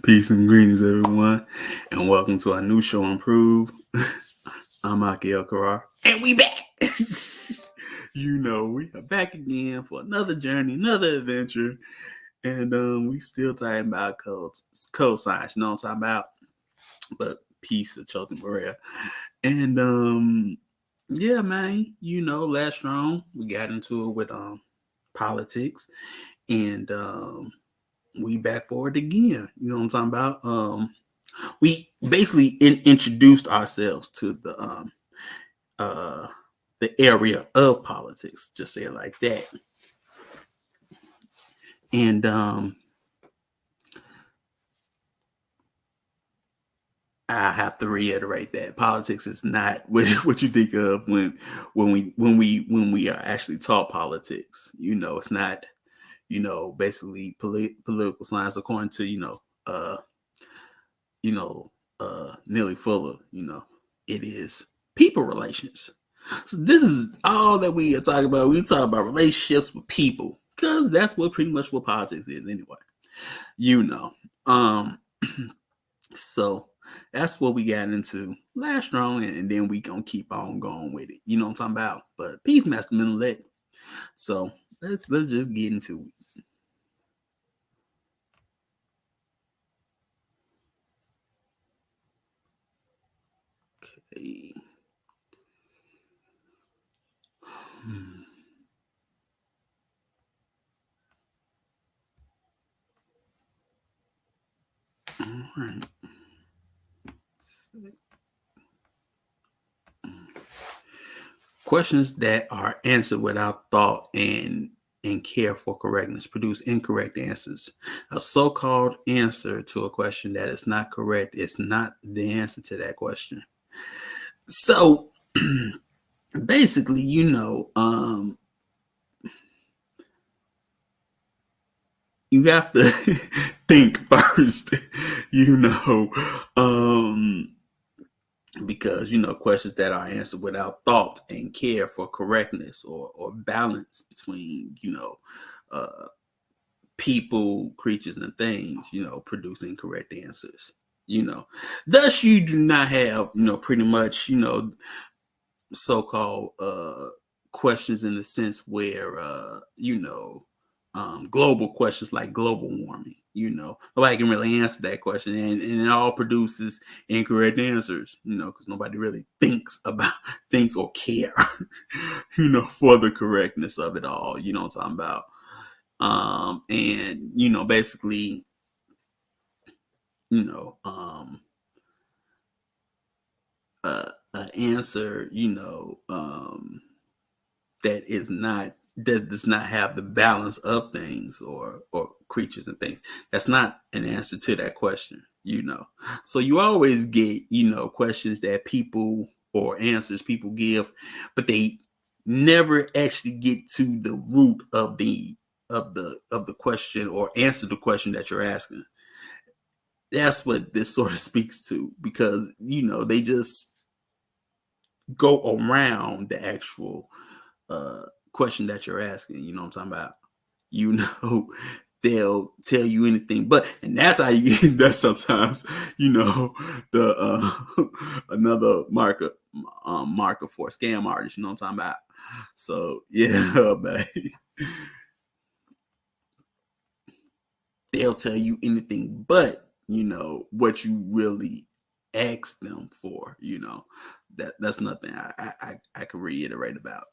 Peace and greetings, everyone, and welcome to our new show, Improve. I'm Aki El Karar, and we back. We are back again for another journey, another adventure, and we still talking about code science. You know what I'm talking about? But peace of Chilton Maria, and yeah, man. Last round we got into it with politics, and we back for it again. You know what I'm talking about? We basically introduced ourselves to uh, the area of politics. Just say it like that. And I have to reiterate that politics is not what you think of when we are actually taught politics. It's not basically political science according to you know, Nelly Fuller, it is people relations. So this is all that we are talking about. We talk about relationships with people because that's what pretty much what politics is anyway. You know. Um so that's what we got into last round, and then we gonna keep on going with it. You know what I'm talking about? But peace, Master Mentalect. So let's just get into it. Okay. Hmm. All right. Questions that are answered without thought and care for correctness produce incorrect answers. A so-called answer to a question that is not correct is not the answer to that question. So basically, you have to think first, you know, um, because questions that are answered without thought and care for correctness or balance between uh, people, creatures, and things, produce incorrect answers. Thus you do not have pretty much so-called questions in the sense where global questions like global warming. Nobody can really answer that question, and it all produces incorrect answers. Because nobody really thinks or care, for the correctness of it all. You know what I'm talking about? And basically, you know, um, an answer, that is not that does not have the balance of things or creatures and things. That's not an answer to that question. So you always get questions that people or answers people give, but they never actually get to the root of the question or answer the question that you're asking. That's what this sort of speaks to, because they just go around the actual uh, question that you're asking. You know what I'm talking about? You know, they'll tell you anything, and that's how you get that sometimes. The another marker for scam artists. You know what I'm talking about? So yeah, man, they'll tell you anything but what you really ask them for. That's nothing I can reiterate about.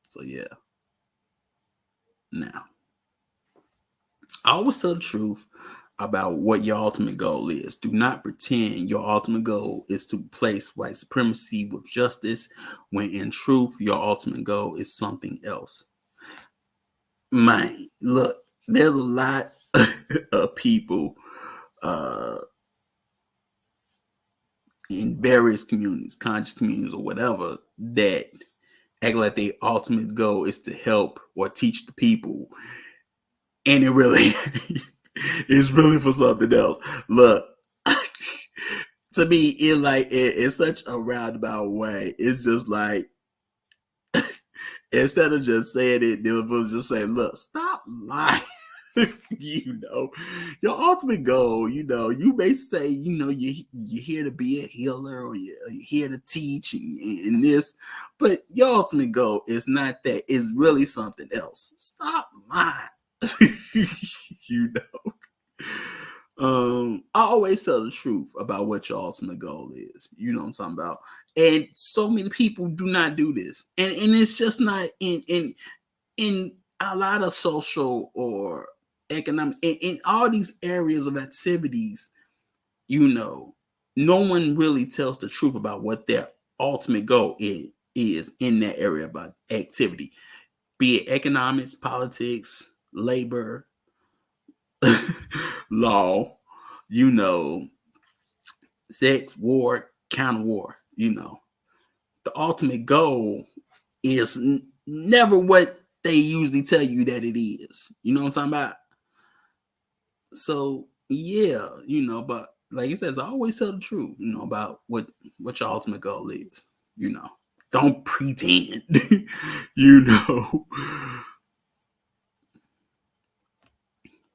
So yeah. Now, I always tell the truth about what your ultimate goal is. Do not pretend your ultimate goal is to place white supremacy with justice, when in truth, your ultimate goal is something else. Man, look, there's a lot of people uh, in various communities, conscious communities, or whatever, that act like their ultimate goal is to help or teach the people, and it really is really for something else. Look, to me, it's such a roundabout way. It's just like, instead of just saying it, they will just say, "Look, stop lying." You know, your ultimate goal, you may say, you're here to be a healer, or you're here to teach and this, but your ultimate goal is not that. It's really something else. Stop lying. you know. I always tell the truth about what your ultimate goal is. You know what I'm talking about? And so many people do not do this. And it's just not in a lot of social or economic, in all these areas of activities, no one really tells the truth about what their ultimate goal is in that area about activity, be it economics, politics, labor, law, sex, war, counter war. The ultimate goal is never what they usually tell you that it is. You know what I'm talking about? So yeah, but like it says, I always tell the truth, about what your ultimate goal is. Don't pretend. you know.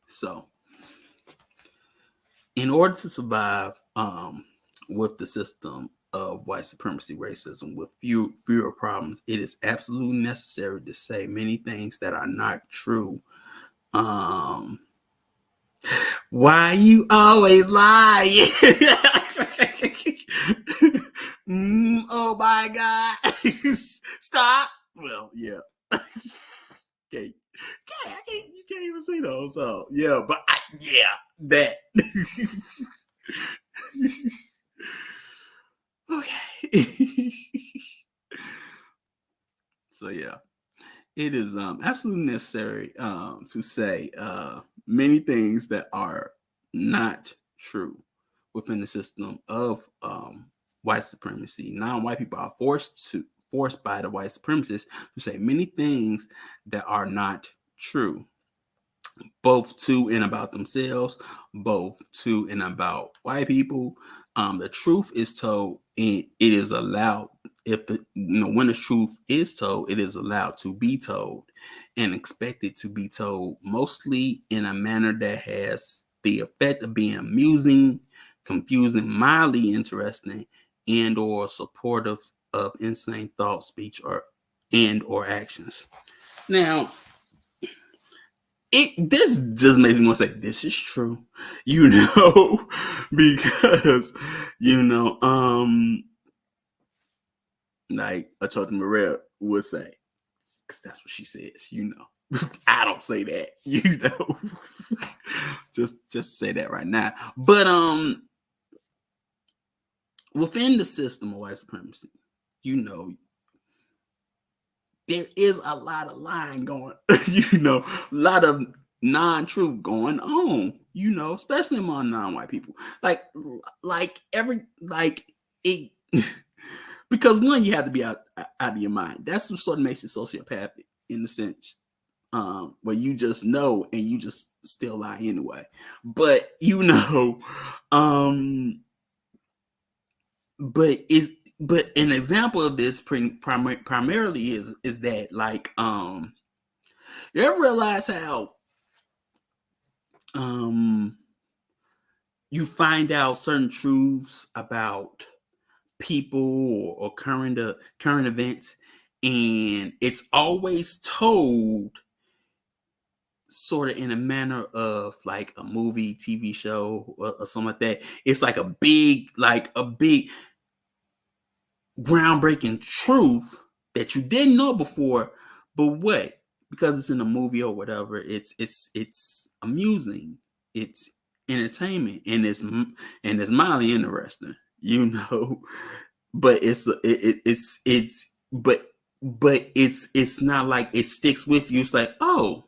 So in order to survive with the system of white supremacy racism with fewer problems, it is absolutely necessary to say many things that are not true. Why you always lie? Oh my God. Stop. Well, yeah. Okay. You can't even say those. So yeah, but that. Okay. So yeah, it is absolutely necessary to say many things that are not true within the system of white supremacy. Non-white people are forced by the white supremacists to say many things that are not true, both to and about themselves, both to and about white people. The truth is told, and it is allowed. If when the truth is told, it is allowed to be told, and expected to be told, mostly in a manner that has the effect of being amusing, confusing, mildly interesting, and or supportive of insane thought, speech, or actions. Now, this just makes me want to say this is true, because like a Church Maria would say, because that's what she says, I don't say that, just say that right now. But within the system of white supremacy, there is a lot of lying going, a lot of non-truth going on, especially among non-white people. Like it, because one, you have to be out of your mind. That's what sort of makes you sociopathic in the sense where you just know and you just still lie anyway. But but an example of this primarily is that, like, you ever realize how you find out certain truths about people or current events, and it's always told sort of in a manner of like a movie, TV show, or something like that. It's like a big groundbreaking truth that you didn't know before, but what? Because it's in a movie or whatever, it's amusing, it's entertainment, and it's mildly interesting, but it's not like it sticks with you. It's like, oh,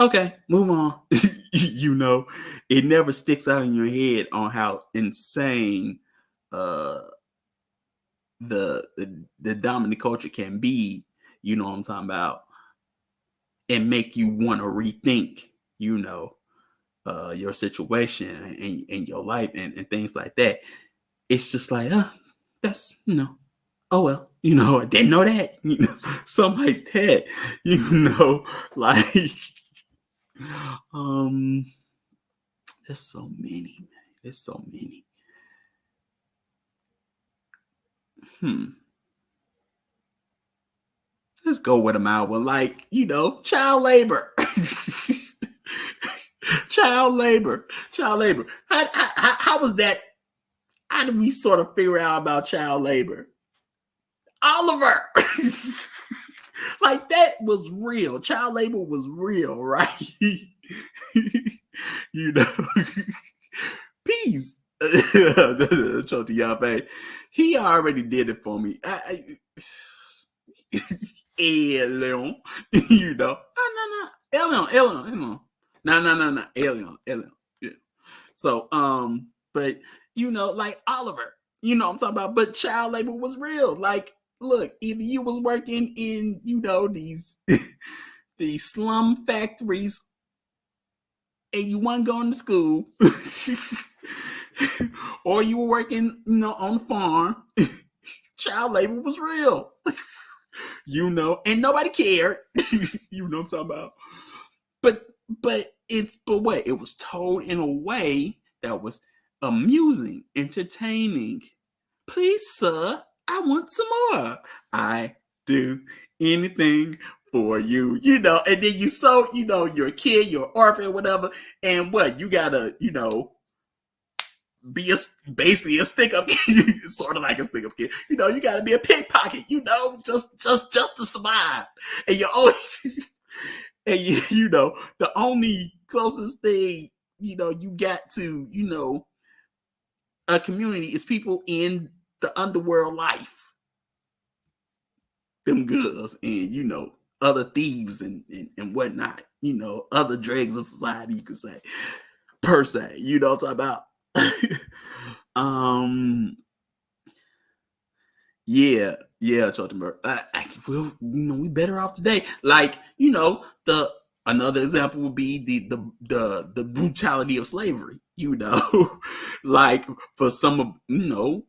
okay, move on. It never sticks out in your head on how insane the dominant culture can be, you know what I'm talking about, and make you want to rethink, your situation and your life and things like that. It's just like, that's, oh well, I didn't know that, something like that, like There's so many, man. There's so many. Let's go with a mild one, like, child labor. Child labor. How was that? How did we sort of figure out about child labor? Oliver. Like, that was real. Child labor was real, right? you know. Peace. Choti Yabe. He already did it for me. Alien. Alien. No. Alien. Yeah. So, but like Oliver, what I'm talking about. But child labor was real. Like, look, either you was working in, these these slum factories, and you weren't going to school, or you were working, on the farm. Child labor was real. And nobody cared. You know what I'm talking about. But what? It was told in a way that was amusing, entertaining. Please, sir, I want some more. I do anything for you. And then you're a kid, you're an orphan, whatever, and what? You gotta, be basically a stick-up kid, sort of like a stick-up kid. You gotta be a pickpocket, just to survive. And you always, and the only closest thing, you got to, a community is people in the underworld life. Them girls and, other thieves and whatnot, other dregs of society, you could say, per se, what I'm talking about. Yeah, Chaltenberg. We better off today. Like, the another example would be the brutality of slavery. Like, for some of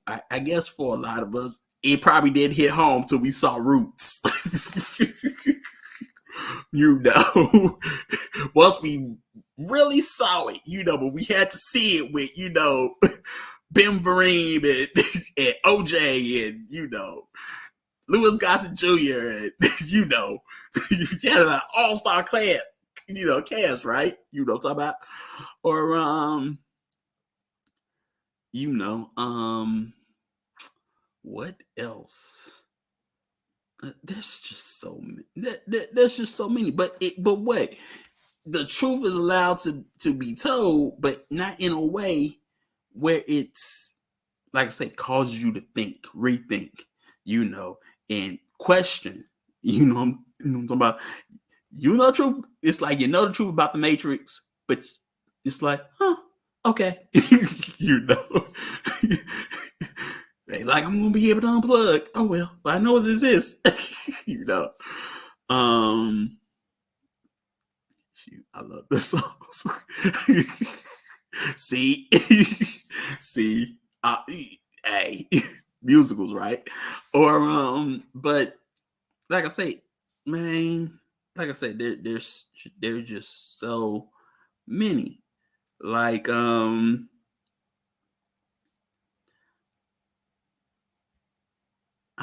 I guess for a lot of us, it probably did hit home till we saw Roots. Once we really saw it, but we had to see it with Ben Vereen and OJ and Louis Gossett Jr. and you had an all-star cast, cast, right? What I'm talking about? Or what else? There's just so many. There's just so many. But what? The truth is allowed to be told, but not in a way where it's, like I say, causes you to think, rethink, and question. I'm talking about. The truth. It's like the truth about the Matrix, but it's like, okay, like, I'm gonna be able to unplug. Oh well, but I know it exists. Shoot, I love the songs. See, hey, musicals, right? Or but like I say, man, like I said, there's just so many. Like I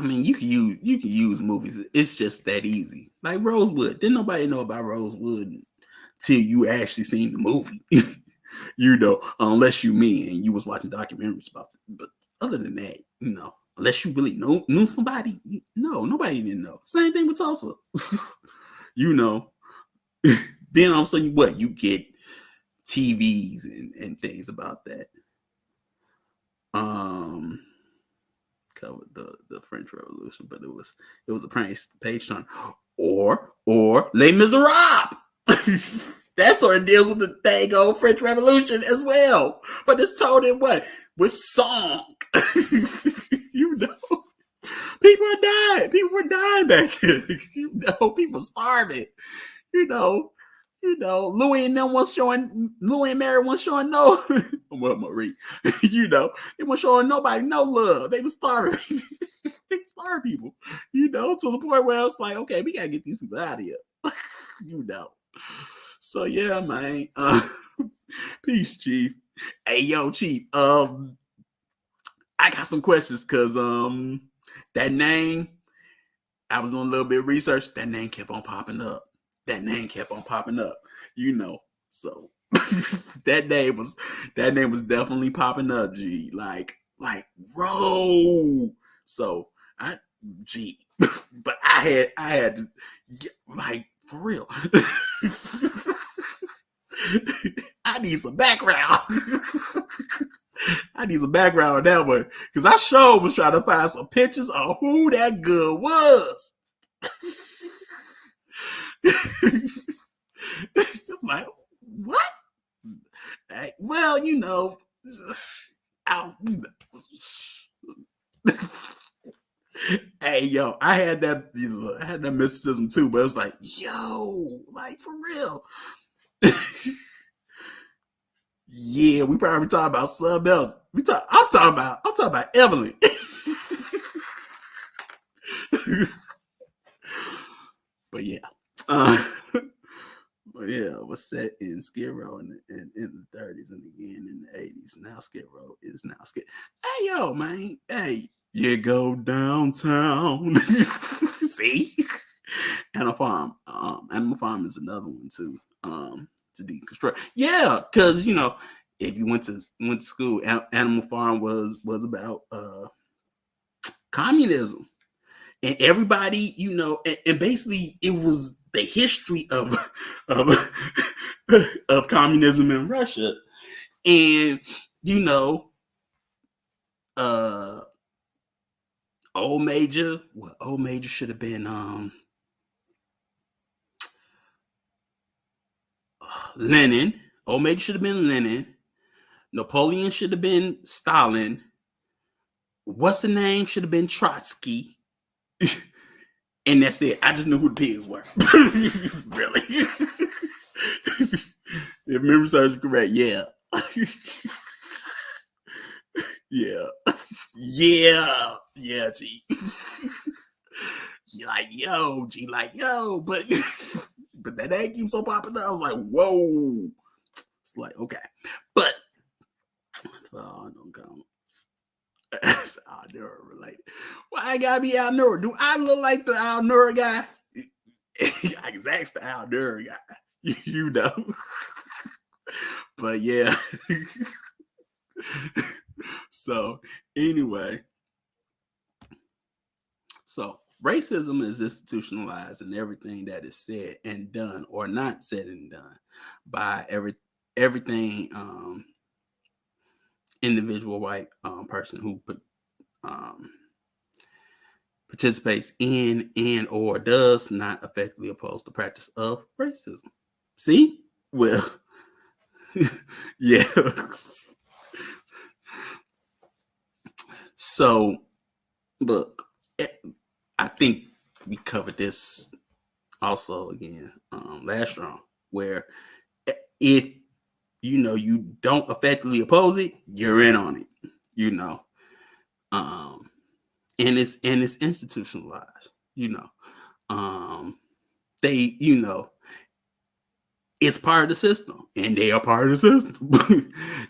mean, you can use movies. It's just that easy. Like Rosewood. Didn't nobody know about Rosewood till you actually seen the movie. Unless you me and you was watching documentaries about it. But other than that, unless you really knew somebody, no, nobody didn't know. Same thing with Tulsa. Then all of a sudden, you get TVs and things about that. Covered the French Revolution, but it was a page turn. Or Les Miserables. That sort of deals with the thing on French Revolution as well. But it's told in what? With song. People are dying. People were dying back then. People starving. Louis and them was showing, Louis and Mary was showing no, well, Marie, they weren't showing nobody no love. They were starving. They starved people, to the point where it's like, okay, we gotta get these people out of here. So yeah, man. Peace, Chief. Hey, yo, Chief. I got some questions because that name. I was doing a little bit of research. That name kept on popping up. That name kept on popping up. You know. So that name was definitely popping up. G. Like Row. So I G. But I had to, like for real. I need some background. I need some background on that one because I sure was trying to find some pictures of who that girl was. I'm like, what? Hey, well, I, hey, yo, I had that mysticism too, but it was like, yo, like for real. Yeah, we probably talking about something else. I'm talking about Evelyn. But yeah, uh, but yeah, was set in Skid Row in the 30s and again in the 80s. Now Skid Row is now Skid. Hey yo, man, hey, you go downtown. See, Animal Farm is another one too. To deconstruct. Yeah, because if you went to school, Animal Farm was about communism, and everybody, and basically it was the history of of communism in Russia, and you know, uh, old major should have been Lenin. Old major should have been Lenin. Napoleon should have been Stalin. What's the name? Should have been Trotsky. And that's it. I just knew who the pigs were. Really. If memory serves correct, yeah. Yeah. Yeah. Yeah, G. Like, yo, but that name keeps on popping up. I was like, whoa. It's like, okay. But don't count. It's Al-Nur related. Why I gotta be Al-Nur? Do I look like the Al-Nur guy? I can ask the Al-Nur guy. You know. But yeah. So anyway. So racism is institutionalized in everything that is said and done or not said and done by everything individual white person who participates in and or does not effectively oppose the practice of racism. See? Well, yeah. So, look, I think we covered this also again last round, where if you don't effectively oppose it, you're in on it. And it's institutionalized. They it's part of the system, and they are part of the system.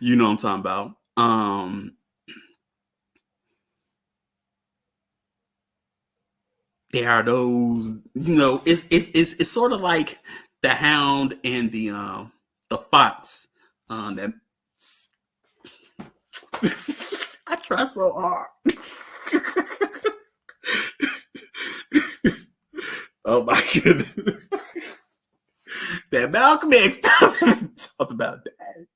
You know what I'm talking about. There are those, it's sort of like the hound and the fox. That I try so hard. Oh my goodness. That Malcolm X talked about that.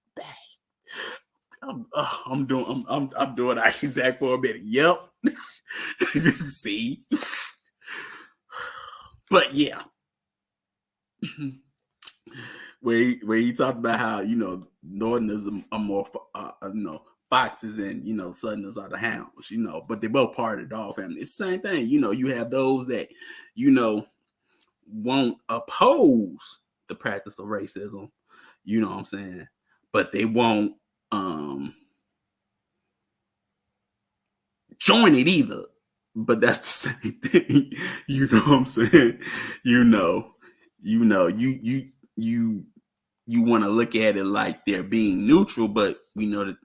I'm doing Isaac for a minute. Yep. See, but yeah, where he talked about how Northerners are more foxes and Southerners are the hounds. But they both part of the dog family. It's the same thing. You have those that won't oppose the practice of racism. You know what I'm saying? But they won't join it either. But that's the same thing. You know what I'm saying? You you want to look at it like they're being neutral, but we know that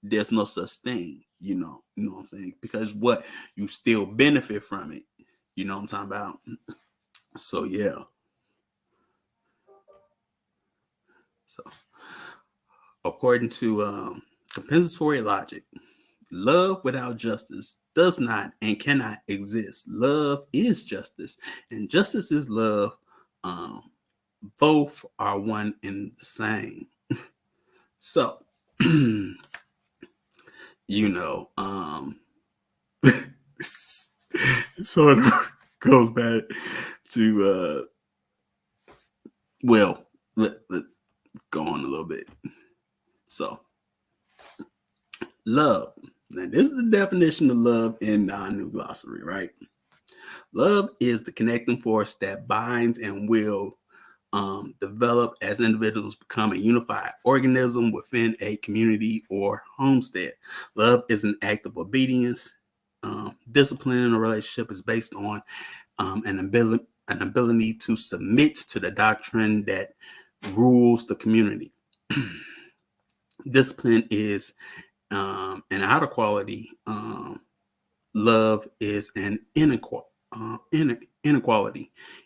there's no such thing, you know what I'm saying? Because what you still benefit from it, you know what I'm talking about? So yeah. So according to compensatory logic, love without justice does not and cannot exist. Love is justice, and justice is love. Both are one and the same. So, you know, sort of goes back to well, let's go on a little bit. So, love. Now, this is the definition of love in our new glossary, right? Love is the connecting force that binds and will develop as individuals become a unified organism within a community or homestead. Love is an act of obedience. Discipline in a relationship is based on an ability to submit to the doctrine that rules the community. Discipline is an outer quality. Love is an inequality.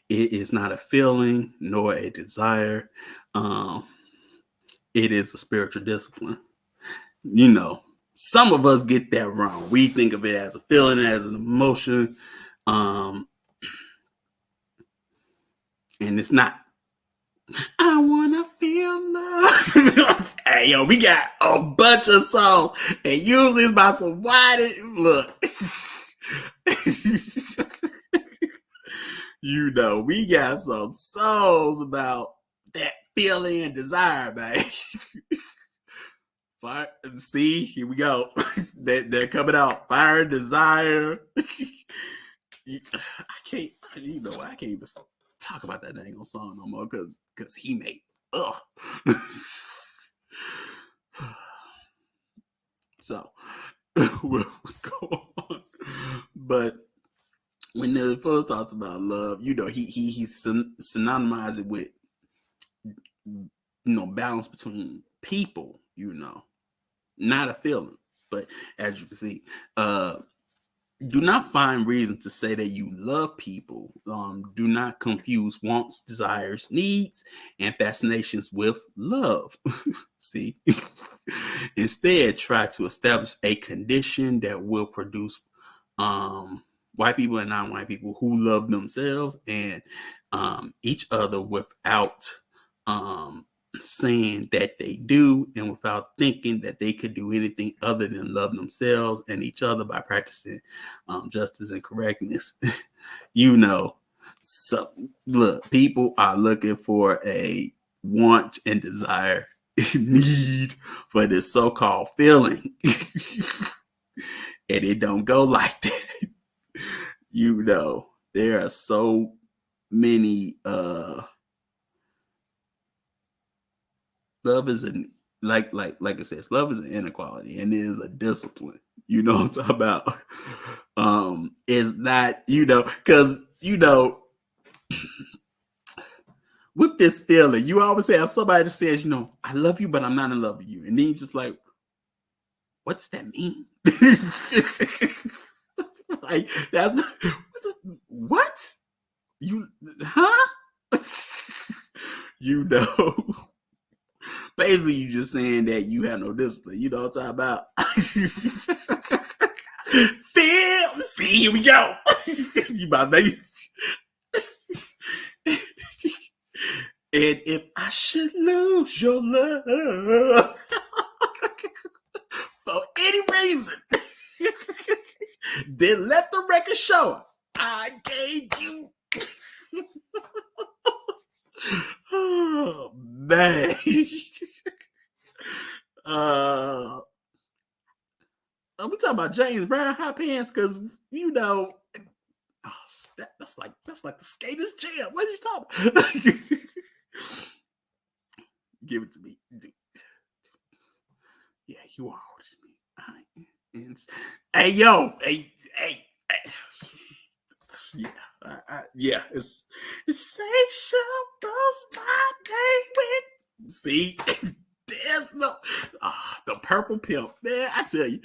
It is not a feeling nor a desire. It is a spiritual discipline. You know, some of us get that wrong. We think of it as a feeling, as an emotion, and it's not. I wanna feel love. Hey, yo, we got a bunch of songs, and usually it's about some look. You know, we got some songs about that feeling and desire, man. Fire, see, here we go. They're coming out. Fire and desire. I can't, you know, I can't even talk about that dang song no more because he made So we'll go on. But when the first talks about love, you know, he synonymized it with, you know, balance between people, you know, not a feeling. But as you can see, do not find reason to say that you love people. Do not confuse wants, desires, needs, and fascinations with love. See? Instead, try to establish a condition that will produce white people and non-white people who love themselves and each other without saying that they do and without thinking that they could do anything other than love themselves and each other by practicing justice and correctness. You know, so look, people are looking for a want and desire, need for this so-called feeling. And it don't go like that. You know, there are so many love is an like it says, love is an inequality and it is a discipline. You know what I'm talking about? It's not, you know, because you know, with this feeling, you always have somebody that says, you know, I love you, but I'm not in love with you. And then you're just like, what does that mean? Like, that's what? You, huh? You know, basically, you just saying that you have no discipline. You know what I'm talking about? Feel, see, here we go. You about to and if I should lose your love for any reason, then let the record show I gave you. Oh man. I'm talking about James Brown hot pants because you know that's like the skater's jam. What are you talking about? Give it to me. Yeah, you are older than me. Hey, yo, hey. Yeah, yeah. It's insatiable, my day with See, there's no the purple pimp. Man, I tell you.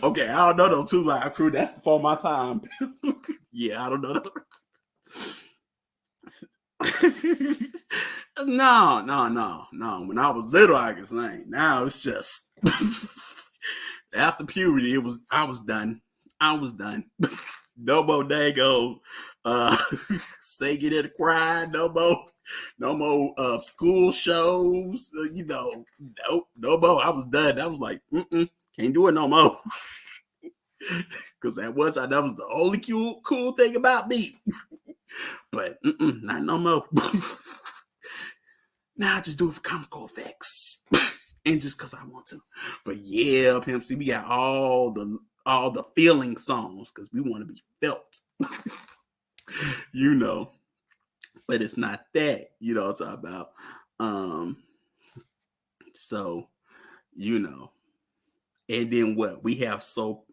Okay, I don't know no 2 Live Crew. That's before my time. Yeah, I don't know. No. When I was little, I could sing. Now it's just after puberty. I was done. No more dago singing in the choir. No more school shows. Nope, no more. I was done. I was like, can't do it no more. Because that was the only cool thing about me. But not no more. Now I just do it for comical effects. And just because I want to. But yeah, Pimp C, we got all the feeling songs because we want to be felt. But it's not that, what I'm talking about. So, and then what? We have so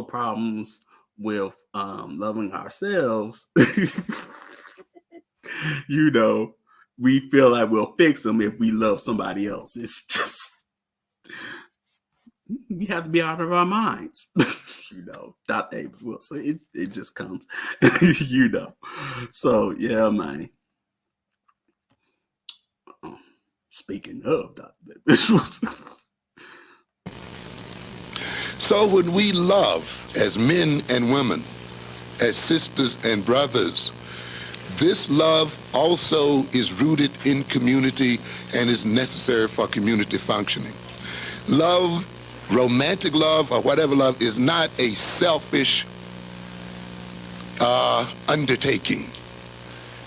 problems with loving ourselves. We feel like we'll fix them if we love somebody else. It's just we have to be out of our minds. Dr. Abrams will say it just comes. So yeah, man. Speaking of Dr. Abrams. So when we love as men and women, as sisters and brothers, this love also is rooted in community and is necessary for community functioning. Love, romantic love or whatever love, is not a selfish undertaking.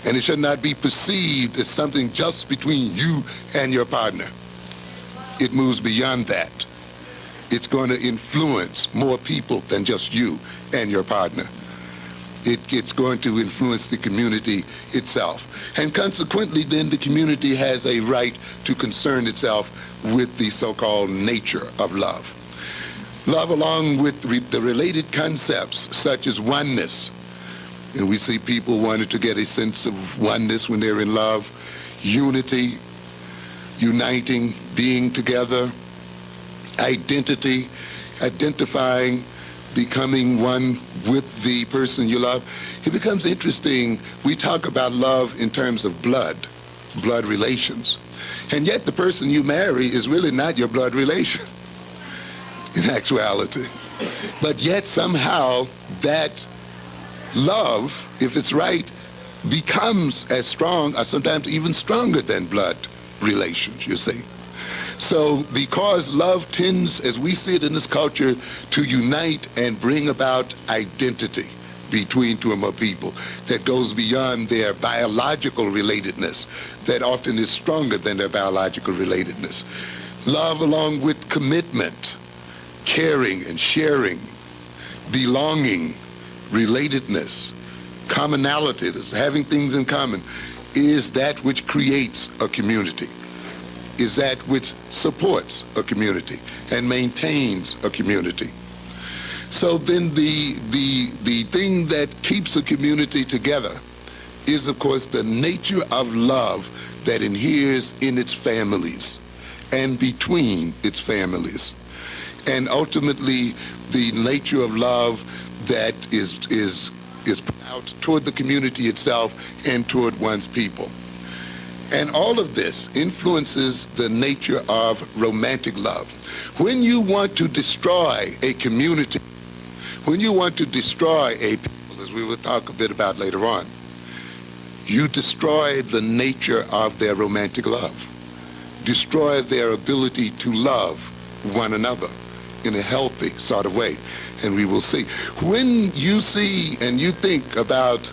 And it should not be perceived as something just between you and your partner. It moves beyond that. It's going to influence more people than just you and your partner. It's going to influence the community itself. And consequently, then, the community has a right to concern itself with the so-called nature of love. Love, along with the related concepts such as oneness, and we see people wanting to get a sense of oneness when they're in love, unity, uniting, being together, identity, identifying, becoming one with the person you love. It becomes interesting. We talk about love in terms of blood relations. And yet the person you marry is really not your blood relation in actuality. But yet somehow that love, if it's right, becomes as strong or sometimes even stronger than blood relations, you see. So because love tends, as we see it in this culture, to unite and bring about identity between two or more people that goes beyond their biological relatedness, that often is stronger than their biological relatedness. Love, along with commitment, caring and sharing, belonging, relatedness, commonality, having things in common, is that which creates a community, is that which supports a community and maintains a community. So then the thing that keeps a community together is, of course, the nature of love that inheres in its families and between its families. And ultimately, the nature of love that is put out toward the community itself and toward one's people. And all of this influences the nature of romantic love. When you want to destroy a community, when you want to destroy a people, as we will talk a bit about later on, you destroy the nature of their romantic love, destroy their ability to love one another in a healthy sort of way. And we will see. When you see and you think about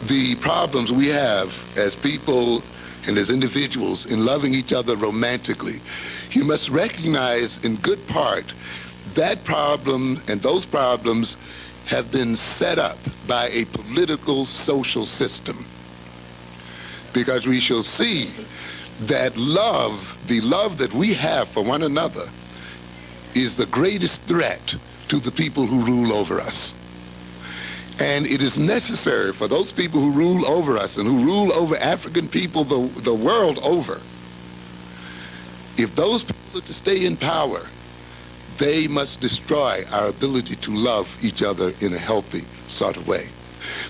the problems we have as people and as individuals in loving each other romantically, you must recognize in good part that problem and those problems have been set up by a political social system. Because we shall see that love, the love that we have for one another, is the greatest threat to the people who rule over us. And it is necessary for those people who rule over us and who rule over African people the world over, if those people are to stay in power, they must destroy our ability to love each other in a healthy sort of way.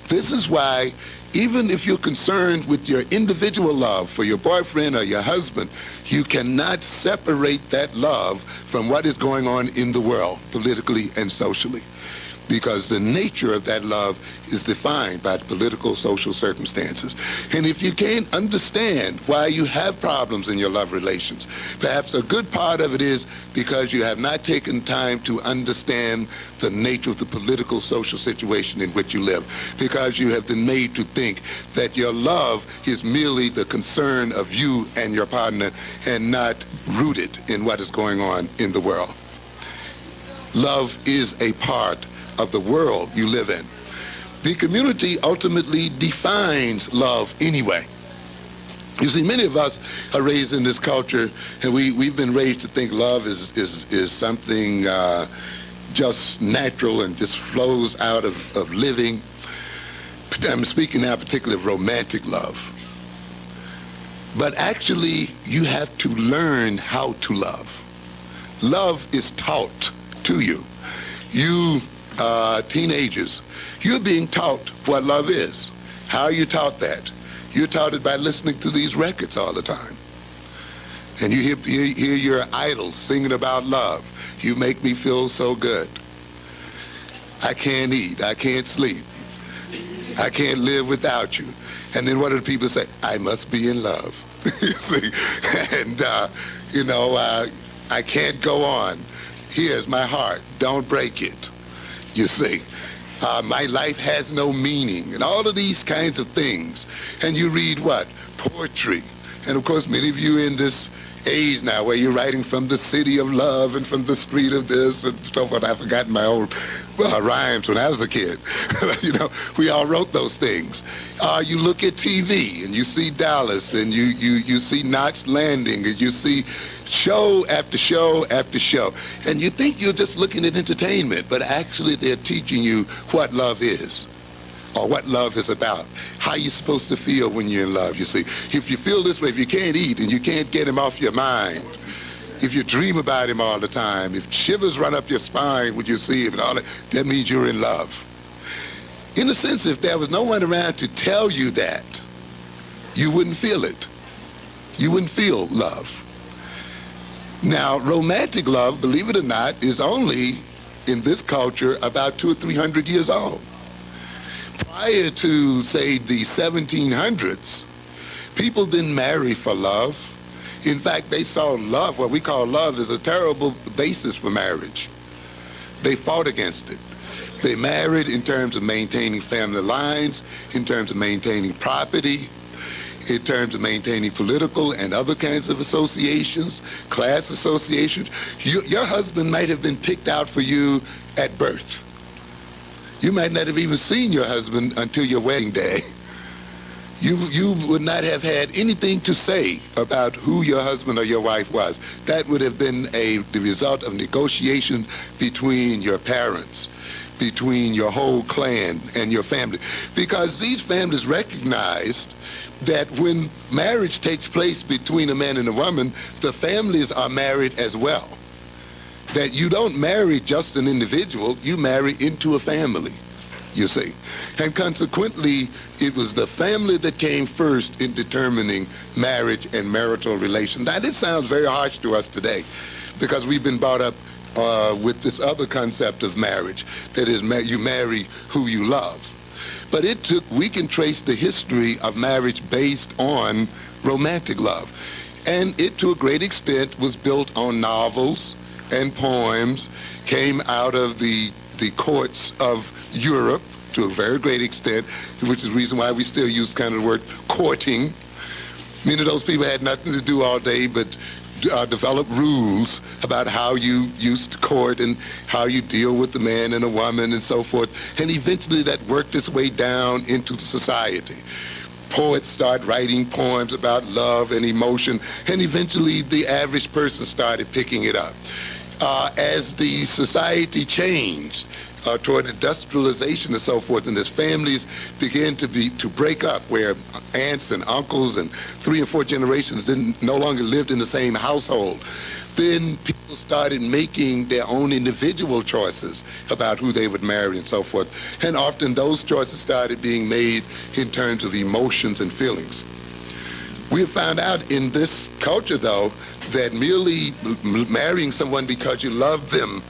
This is why, even if you're concerned with your individual love for your boyfriend or your husband, you cannot separate that love from what is going on in the world, politically and socially, because the nature of that love is defined by the political, social circumstances. And if you can't understand why you have problems in your love relations, perhaps a good part of it is because you have not taken time to understand the nature of the political, social situation in which you live, because you have been made to think that your love is merely the concern of you and your partner and not rooted in what is going on in the world. Love is a part of the world you live in. The community ultimately defines love anyway. You see, many of us are raised in this culture, and we've been raised to think love is something just natural and just flows out of living. I'm speaking now particularly of romantic love. But actually, you have to learn how to love. Love is taught to you. You teenagers, you're being taught what love is. How are you taught that? You're taught it by listening to these records all the time. And you hear your idols singing about love. You make me feel so good. I can't eat. I can't sleep. I can't live without you. And then what do the people say? I must be in love. You see? And, I can't go on. Here's my heart. Don't break it. You see, my life has no meaning, and all of these kinds of things. And you read what? Poetry. And of course, many of you in this age now where you're writing from the city of love and from the street of this and so forth. I've forgotten my old rhymes when I was a kid. We all wrote those things. You look at TV and you see Dallas and you see Knots Landing and you see show after show after show. And you think you're just looking at entertainment, but actually they're teaching you what love is, or what love is about, how you're supposed to feel when you're in love. You see, if you feel this way, if you can't eat and you can't get him off your mind, if you dream about him all the time, if shivers run up your spine when you see him and all that, that means you're in love. In a sense, if there was no one around to tell you that, you wouldn't feel it. You wouldn't feel love. Now, romantic love, believe it or not, is only, in this culture, about 200 or 300 years old. Prior to, say, the 1700s, people didn't marry for love. In fact, they saw love, what we call love, as a terrible basis for marriage. They fought against it. They married in terms of maintaining family lines, in terms of maintaining property, in terms of maintaining political and other kinds of associations, class associations. Your husband might have been picked out for you at birth. You might not have even seen your husband until your wedding day. You would not have had anything to say about who your husband or your wife was. That would have been the result of negotiation between your parents, between your whole clan and your family. Because these families recognized that when marriage takes place between a man and a woman, the families are married as well. That you don't marry just an individual, you marry into a family, you see. And consequently, it was the family that came first in determining marriage and marital relations. Now, this sounds very harsh to us today because we've been brought up with this other concept of marriage, that is, you marry who you love. But we can trace the history of marriage based on romantic love. And it, to a great extent, was built on novels and poems, came out of the courts of Europe to a very great extent, which is the reason why we still use kind of the word courting. Many of those people had nothing to do all day but develop rules about how you used to court and how you deal with the man and a woman and so forth. And eventually that worked its way down into society. Poets start writing poems about love and emotion, and eventually the average person started picking it up. As the society changed toward industrialization and so forth, and as families began to break up, where aunts and uncles and 3 and 4 generations no longer lived in the same household, then people started making their own individual choices about who they would marry and so forth. And often those choices started being made in terms of emotions and feelings. We have found out in this culture, though, that merely marrying someone because you love them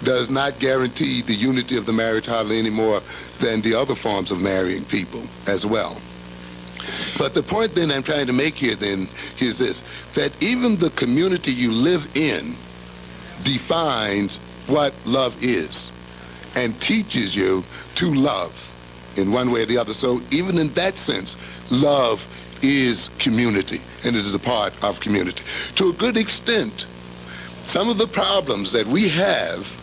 does not guarantee the unity of the marriage hardly any more than the other forms of marrying people as well. But the point then I'm trying to make here then is this, that even the community you live in defines what love is and teaches you to love in one way or the other. So even in that sense, love is community, and it is a part of community. To a good extent, some of the problems that we have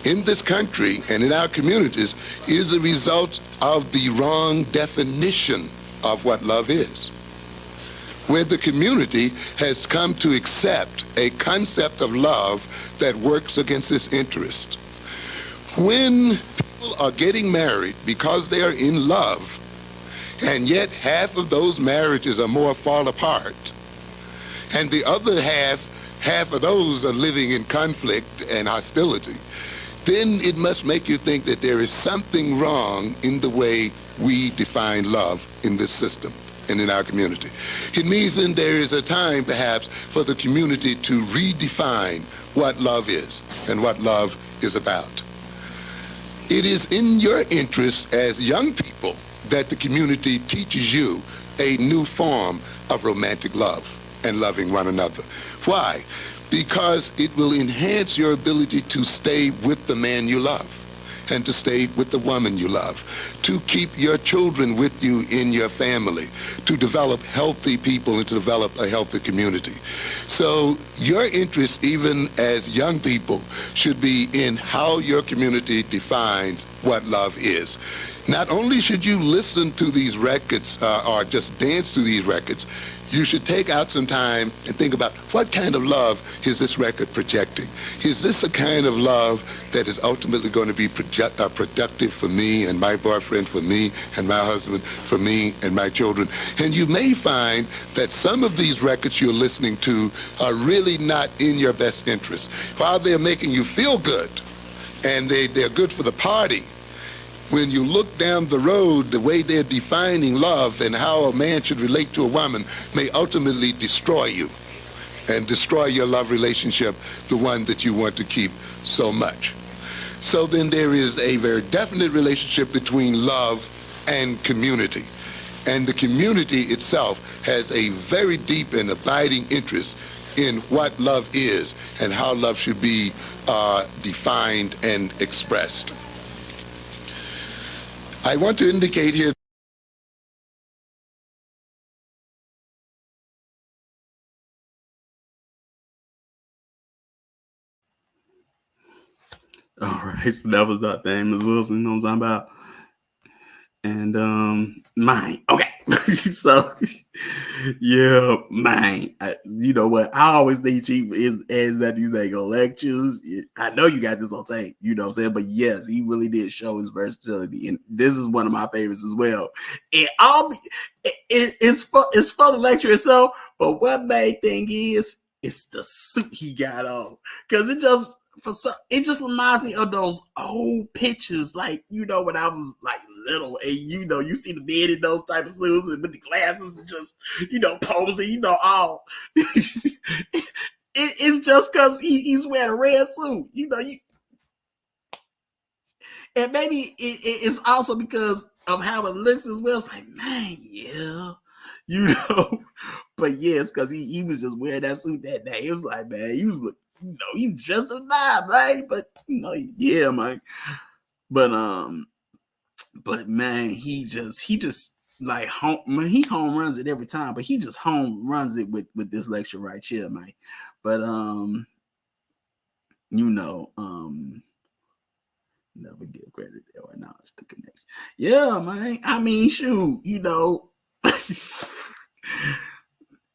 in this country and in our communities is a result of the wrong definition of what love is, where the community has come to accept a concept of love that works against its interest. When people are getting married because they are in love, and yet half of those marriages are more fall apart, and the other half of those are living in conflict and hostility, then it must make you think that there is something wrong in the way we define love in this system and in our community. It means then there is a time perhaps for the community to redefine what love is and what love is about. It is in your interest as young people that the community teaches you a new form of romantic love and loving one another. Why? Because it will enhance your ability to stay with the man you love and to stay with the woman you love, to keep your children with you in your family, to develop healthy people and to develop a healthy community. So your interest, even as young people, should be in how your community defines what love is. Not only should you listen to these records or just dance to these records, you should take out some time and think about what kind of love is this record projecting. Is this a kind of love that is ultimately going to be productive for me and my boyfriend, for me and my husband, for me and my children? And you may find that some of these records you're listening to are really not in your best interest. While they're making you feel good and they're good for the party, when you look down the road, the way they're defining love and how a man should relate to a woman may ultimately destroy you and destroy your love relationship, the one that you want to keep so much. So then there is a very definite relationship between love and community. And the community itself has a very deep and abiding interest in what love is and how love should be defined and expressed. I want to indicate here All right, so that was Dr. Amos Wilson, you know what I'm talking about? And mine. Okay. So yeah, mine. You know what? I always think Chief is at these like lectures. I know you got this on tape, you know what I'm saying? But yes, he really did show his versatility. And this is one of my favorites as well. It's for the lecture itself, but one main thing is it's the suit he got on. Cause it just reminds me of those old pictures, like, you know, when I was like little, and you know, you see the men in those type of suits and with the glasses and just, you know, posing, you know, all. It's just because he's wearing a red suit, you know, and maybe it's also because of how it looks as well. It's like, man, yeah, you know, but yes, because he was just wearing that suit that day. It was like, man, he was looking. You know, he just a vibe, right? But you know, yeah, man. But man, he just like he home runs it every time. But he just home runs it with this lecture right here, man. But you know, never give credit there or now it's the connection. Yeah, man. I mean, shoot, you know.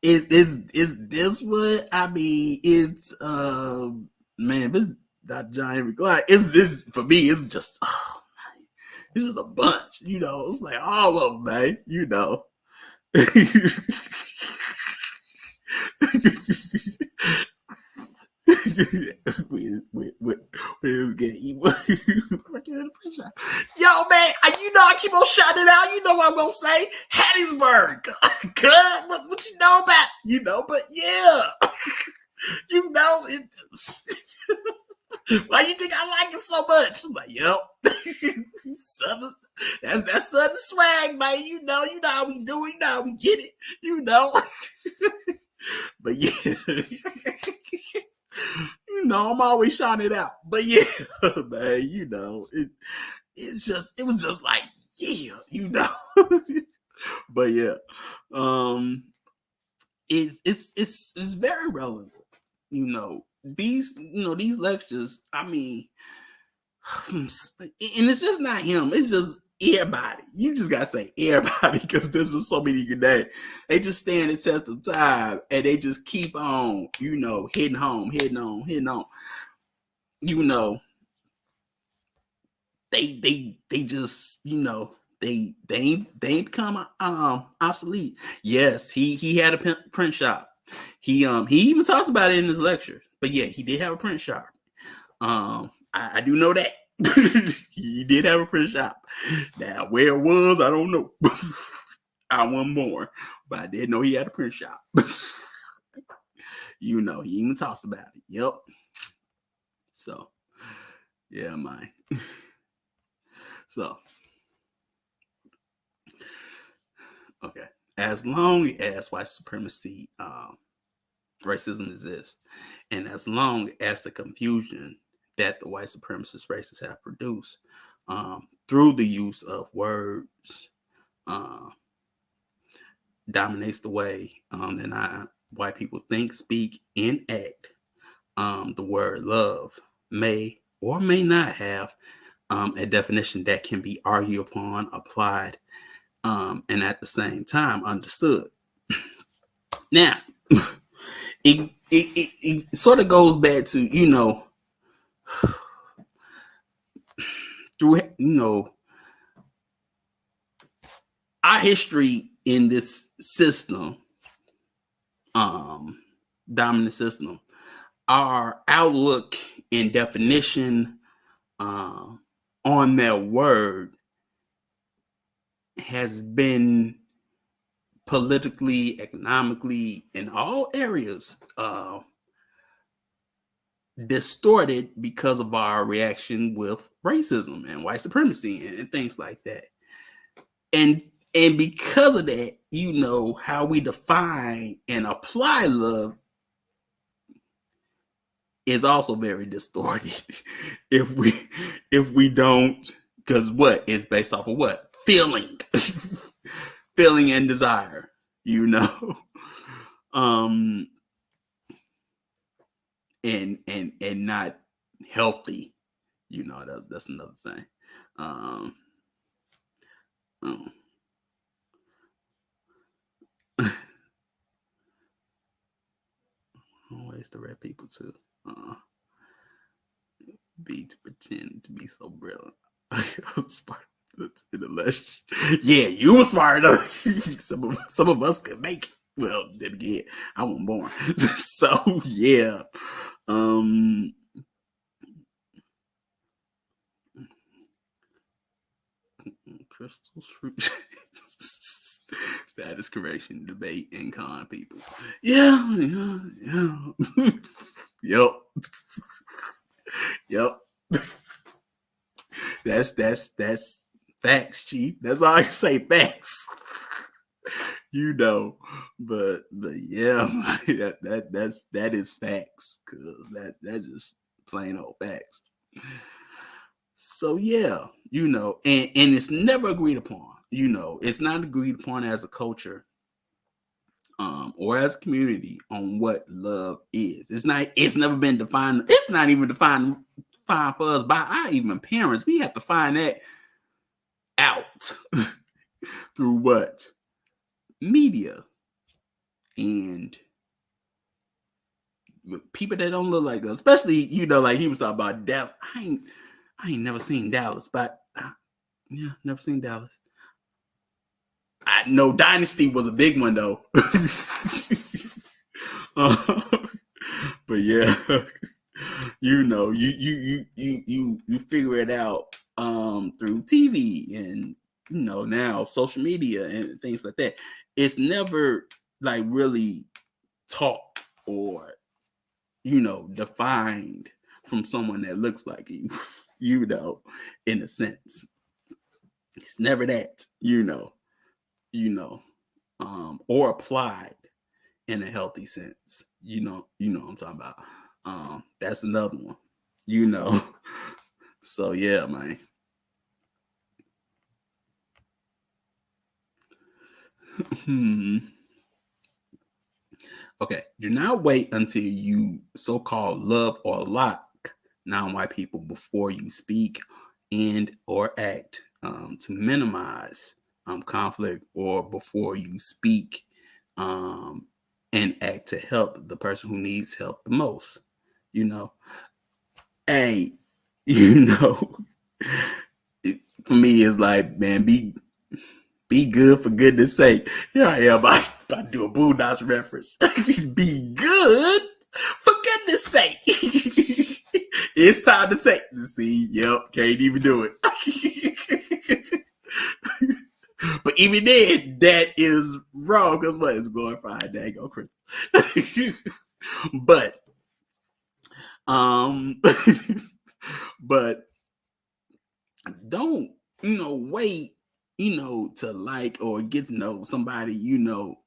Is this what I mean? It's man, this Dr. John Henry Clark, it's for me, it's just it's just a bunch, it's like all of them, man, we was getting evil. Yo, man, I keep on shouting it out. You know what I'm gonna say? Hattiesburg. Good. What you know about? But yeah. It, why you think I like it so much? I'm like, yep. Southern, that's Southern swag, man. You know how we do it, how we get it, But yeah. I'm always shouting it out. But yeah, man, it was just like, yeah, But yeah. It's very relevant. These lectures, I mean, and it's just not him, it's just everybody. You just gotta say everybody, because there's just so many today. They just stand the test of time, and they just keep on, hitting home. They just, they ain't become obsolete. Yes, he had a print shop. He even talks about it in his lecture. But yeah, he did have a print shop. I do know that. He did have a print shop. Now, where it was, I don't know. I wasn't born, but I did know he had a print shop. He even talked about it. Yep. So, yeah, man. So, okay. As long as white supremacy, racism exists, and as long as the confusion that the white supremacist racists have produced through the use of words dominates the way that white people think, speak, and act, the word love may or may not have a definition that can be argued upon, applied, and at the same time understood. Now, it sort of goes back to, through, our history in this system, dominant system, our outlook and definition on that word has been politically, economically, in all areas distorted because of our reaction with racism and white supremacy and things like that. And because of that, how we define and apply love is also very distorted. if we don't, because what is based off of what? Feeling. Feeling and desire, and not healthy, that's another thing. Ways to rap people too. Be to pretend to be so brilliant. Smart, intellectual. Yeah, you were smart enough. some of us could make it. Well, then again, I wasn't born. So yeah. Crystals, fruit, status correction, debate, and con people. Yeah. Yep. Yep. That's facts, Chief. That's all I can say. Facts. But yeah, that is facts, because that's just plain old facts. So yeah, and it's never agreed upon. It's not agreed upon as a culture, or as a community, on what love is. It's never been defined. It's not even defined for us by our even parents. We have to find that out through what? Media and with people that don't look like us, especially, you know, like he was talking about Dallas. I ain't never seen Dallas, but yeah, never seen Dallas. I know Dynasty was a big one though. But yeah, you know, you figure it out through TV and, you know, now social media and things like that. It's never like really taught or, you know, defined from someone that looks like you, you know, in a sense. It's never that, you know, or applied in a healthy sense. You know what I'm talking about. That's another one, you know. So yeah, man. Okay, do not wait until you so-called love or like non-white people before you speak and or act to minimize conflict, or before you speak um, and act to help the person who needs help the most. You know, hey, you know, for me, it's like, man, be good for goodness sake. Here I am about to do a Boondocks reference. Be good for goodness sake. It's time to take the seat. Yep, can't even do it. But even then, that is wrong because what is going Friday? Go Christmas. But um but don't, you know, wait, you know, to like or get to know somebody, you know,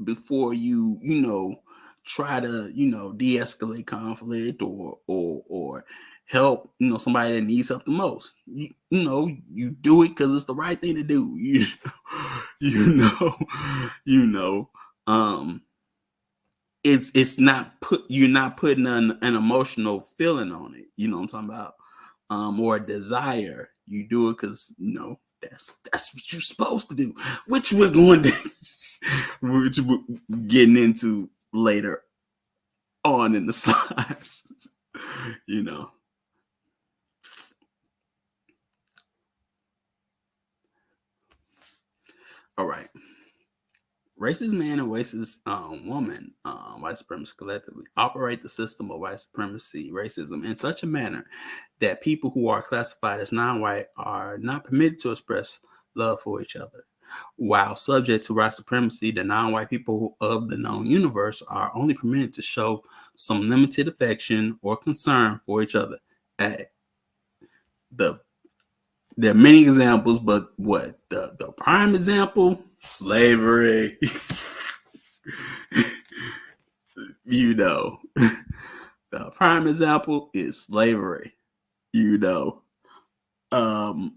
before you know, try to, you know, de-escalate conflict, or help, you know, somebody that needs help the most. You know, you do it because it's the right thing to do. You know, you know, um it's not you're not putting an emotional feeling on it, you know what I'm talking about, or a desire. You do it because, you know, that's what you're supposed to do, which we're going to which we're getting into later on in the slides. You know, all right. Racist man and racist woman, white supremacists collectively operate the system of white supremacy, racism in such a manner that people who are classified as non-white are not permitted to express love for each other. While subject to white supremacy, the non-white people of the known universe are only permitted to show some limited affection or concern for each other. At the There are many examples, but what the prime example? Slavery. You know, the prime example is slavery. You know, um,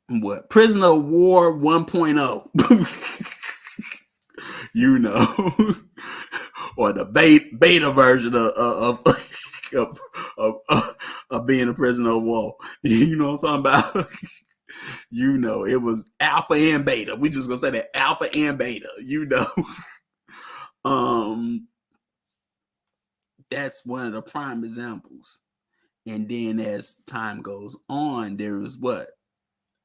what Prisoner of War 1.0. You know, or the beta version of being a prisoner of war. You know what I'm talking about? You know, it was alpha and beta. We just gonna say that alpha and beta. You know, um, that's one of the prime examples. And then as time goes on, there is what?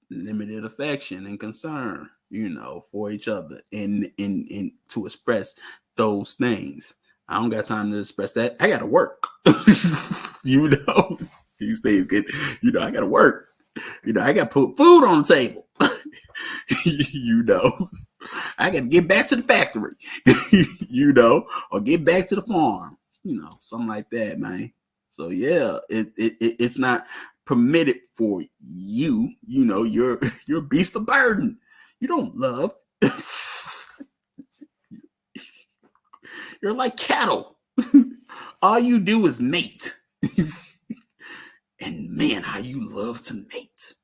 Limited affection and concern, you know, for each other, and to express those things. I don't got time to express that. I gotta work. You know, these things get, you know, I gotta work. You know, I gotta put food on the table. You know, I gotta get back to the factory. You know, or get back to the farm. You know, something like that, man. So yeah, it's not permitted for you. You know, you're a beast of burden. You don't love. You're like cattle. All you do is mate. And man, how you love to mate.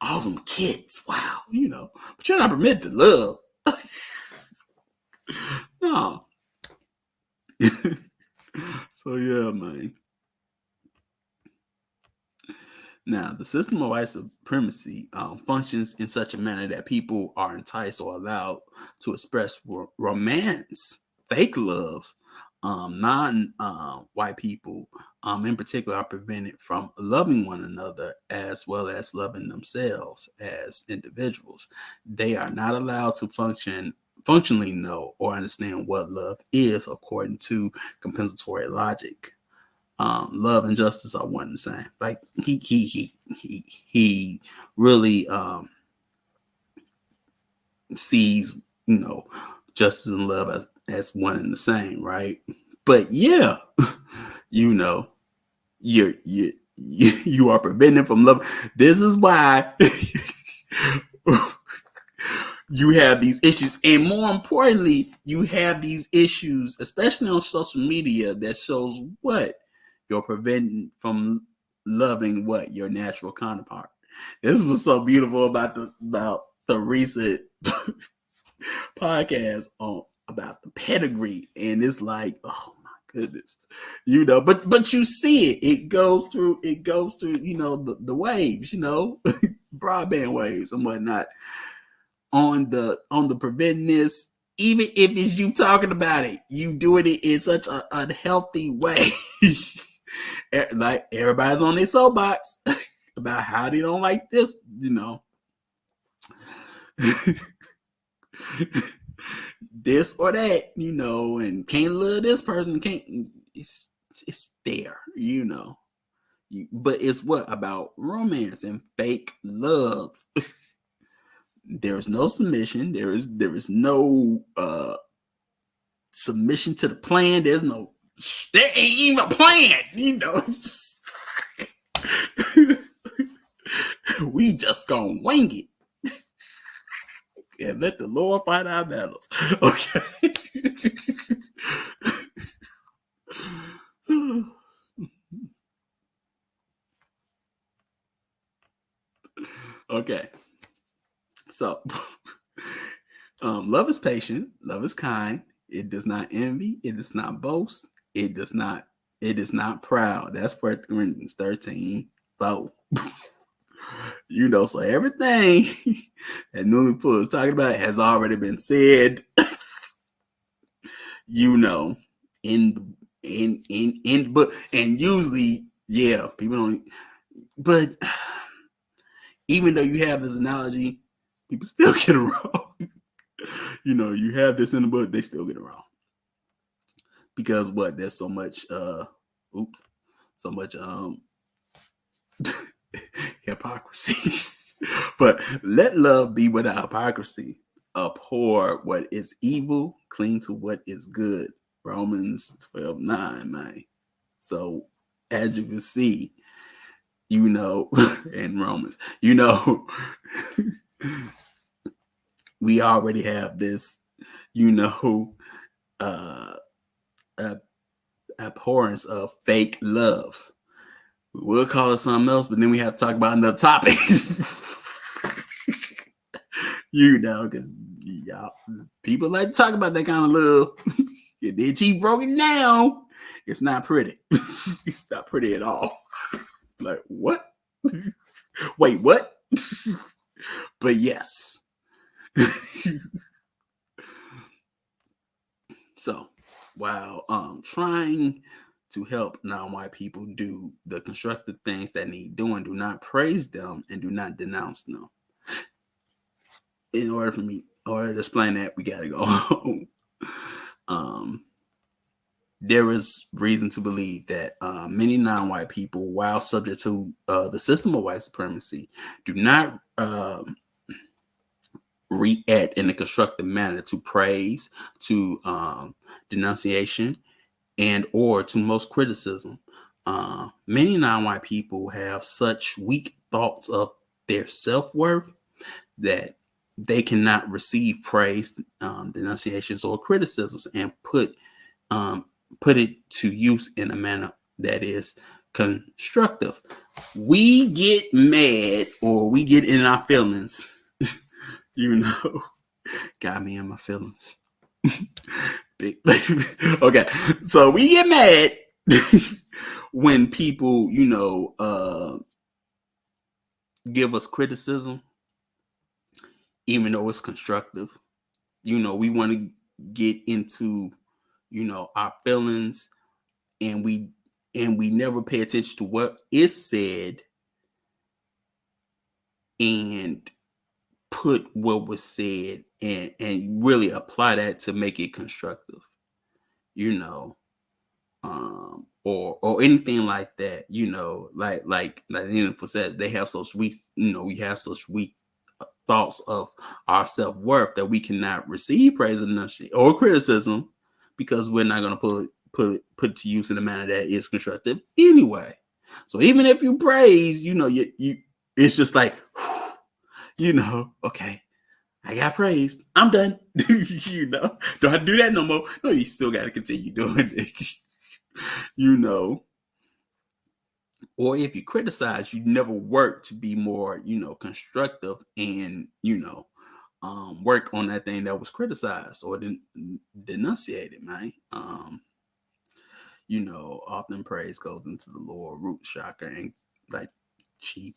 All them kids, wow, you know. But you're not permitted to love. No. So yeah, man. Now, the system of white supremacy functions in such a manner that people are enticed or allowed to express romance, fake love. Non-white people, in particular, are prevented from loving one another as well as loving themselves as individuals. They are not allowed to functionally know or understand what love is according to compensatory logic. Love and justice are one and the same. Like he really sees, justice and love as one and the same, right? But yeah, you know, you are prevented from love. This is why you have these issues, and more importantly, you have these issues, especially on social media, that shows what you're preventing from loving what your natural counterpart. This was so beautiful about the recent podcast on about the pedigree, and it's like, oh my goodness, but you see it goes through the waves, broadband waves and whatnot on the preventing this. Even if it's you talking about it, you doing it in such a unhealthy way. Like everybody's on their soapbox about how they don't like this, this or that, and can't love this person, can't. It's there, but it's what about romance and fake love. There is no submission. There is no submission to the plan. There ain't even a plan. We just gonna wing it and let the Lord fight our battles. Okay. Okay. So, love is patient. Love is kind. It does not envy. It does not boast. It is not proud. That's 1 Corinthians 13:4. So everything that Newman Poole is talking about has already been said. In book, and usually, yeah, people don't. But even though you have this analogy, people still get it wrong. You have this in the book, they still get it wrong. Because what? There's so much hypocrisy. But let love be without hypocrisy. Abhor what is evil, cling to what is good. Romans 12:9, man. So as you can see, in Romans, we already have this, abhorrence of fake love. We'll call it something else, but then we have to talk about another topic. Because people like to talk about that kind of love. And then she broke it down. It's not pretty. It's not pretty at all. Like, what? Wait, what? But yes. So, while trying to help non-white people do the constructive things that need doing, do not praise them and do not denounce them. In order to explain that, we gotta go home. There is reason to believe that many non-white people, while subject to the system of white supremacy, do not react in a constructive manner to praise, to denunciation, and or to most criticism. Many non-white people have such weak thoughts of their self-worth that they cannot receive praise, denunciations, or criticisms and put it to use in a manner that is constructive. We get mad or we get in our feelings. Got me in my feelings. Okay, so we get mad when people, give us criticism, even though it's constructive. We want to get into, our feelings, and we never pay attention to what is said and put what was said and really apply that to make it constructive, or anything like that, like the info says, they have such weak, we have such weak thoughts of our self-worth that we cannot receive praise or criticism, because we're not going to put it to use in a manner that is constructive anyway. So even if you praise, you it's just like, okay, I got praised, I'm done. Don't have to do that no more. No, you still got to continue doing it. Or if you criticize, you never work to be more, constructive, and work on that thing that was criticized or denunciated, man. Often praise goes into the lower root chakra, and like Chief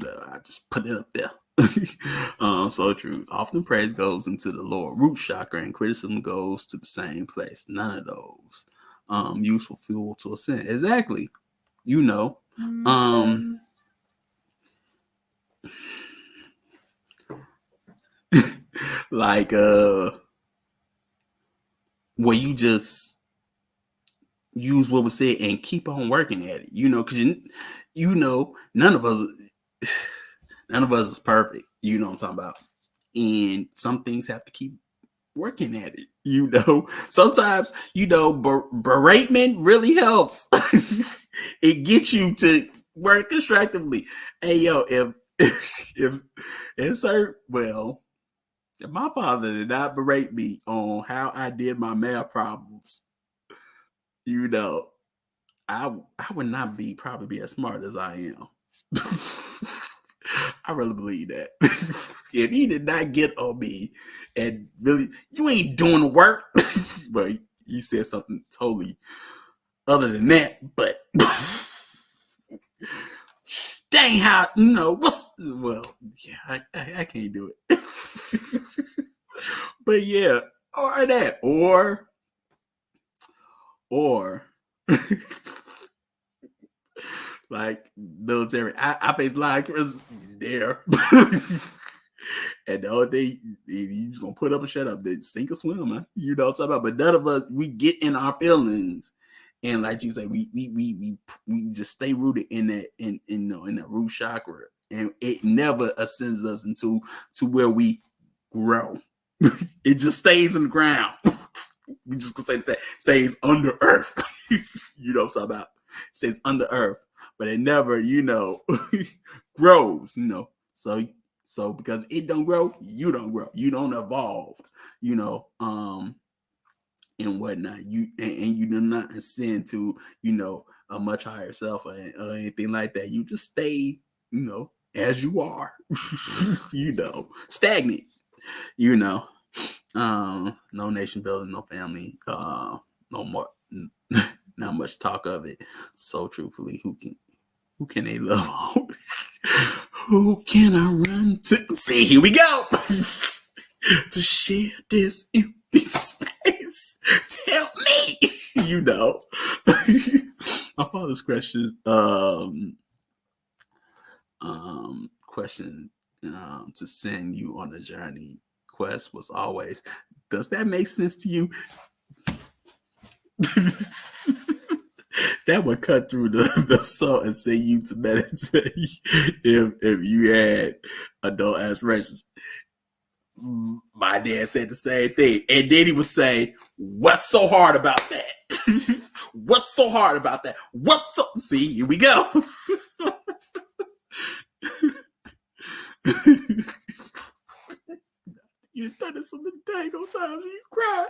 I just put it up there. So true. Often praise goes into the lower root chakra, and criticism goes to the same place. None of those useful fuel to ascend. Exactly. Like where you just use what was said and keep on working at it, because none of us is perfect, what I'm talking about, and some things have to keep working at it. Sometimes beratement really helps. It gets you to work constructively. Hey, yo, if sir, well, if my father did not berate me on how I did my math problems, I would not probably be as smart as I am. I really believe that. If he did not get on me and really, you ain't doing the work, but he said something totally other than that, but dang, how, yeah, I can't do it. But yeah, or that, or like military, I face a lot of criticism there. And the other day, you just gonna put up and shut up, then sink or swim, man. What I'm talking about. But none of us, we get in our feelings, and like you say, we just stay rooted in that in that root chakra, and it never ascends us into where we grow. It just stays in the ground. We just gonna say that stays under earth. What I'm talking about. It stays under earth, but it never, grows. So because it don't grow, you don't grow. You don't evolve. And whatnot. You do not ascend to a much higher self or anything like that. You just stay as you are. Stagnant. No nation building, no family, no more, not much talk of it. So truthfully, who can they love? Who can I run to? See, here we go. To share this empty space. Tell me. My father's question to send you on a journey quest was always, does that make sense to you? That would cut through the salt and send you to meditate if you had adult aspirations. My dad said the same thing, and then he would say, what's so hard about that? What's so hard about that? See, here we go. You done it so many dang old times, you cry.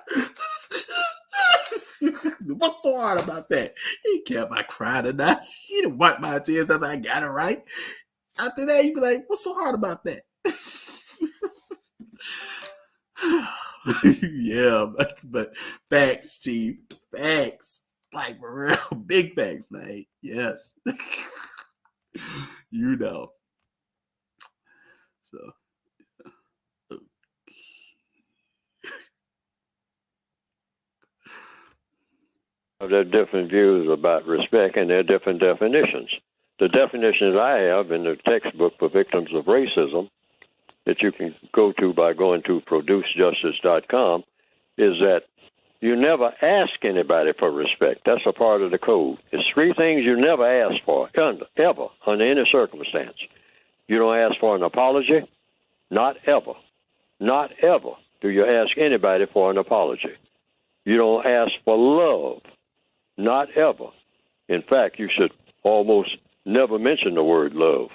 What's so hard about that? He didn't care if I cried or not. He didn't wipe my tears after I got it right. After that, he'd be like, what's so hard about that? Yeah, but facts, Chief. Facts. Like, for real. Big facts, man. Yes. So, There are different views about respect, and there are different definitions. The definitions I have in the textbook for victims of racism that you can go to by going to producejustice.com is that you never ask anybody for respect. That's a part of the code. It's 3 things you never ask for, ever, under any circumstance. You don't ask for an apology, not ever. Not ever do you ask anybody for an apology. You don't ask for love, not ever. In fact, you should almost never mention the word love.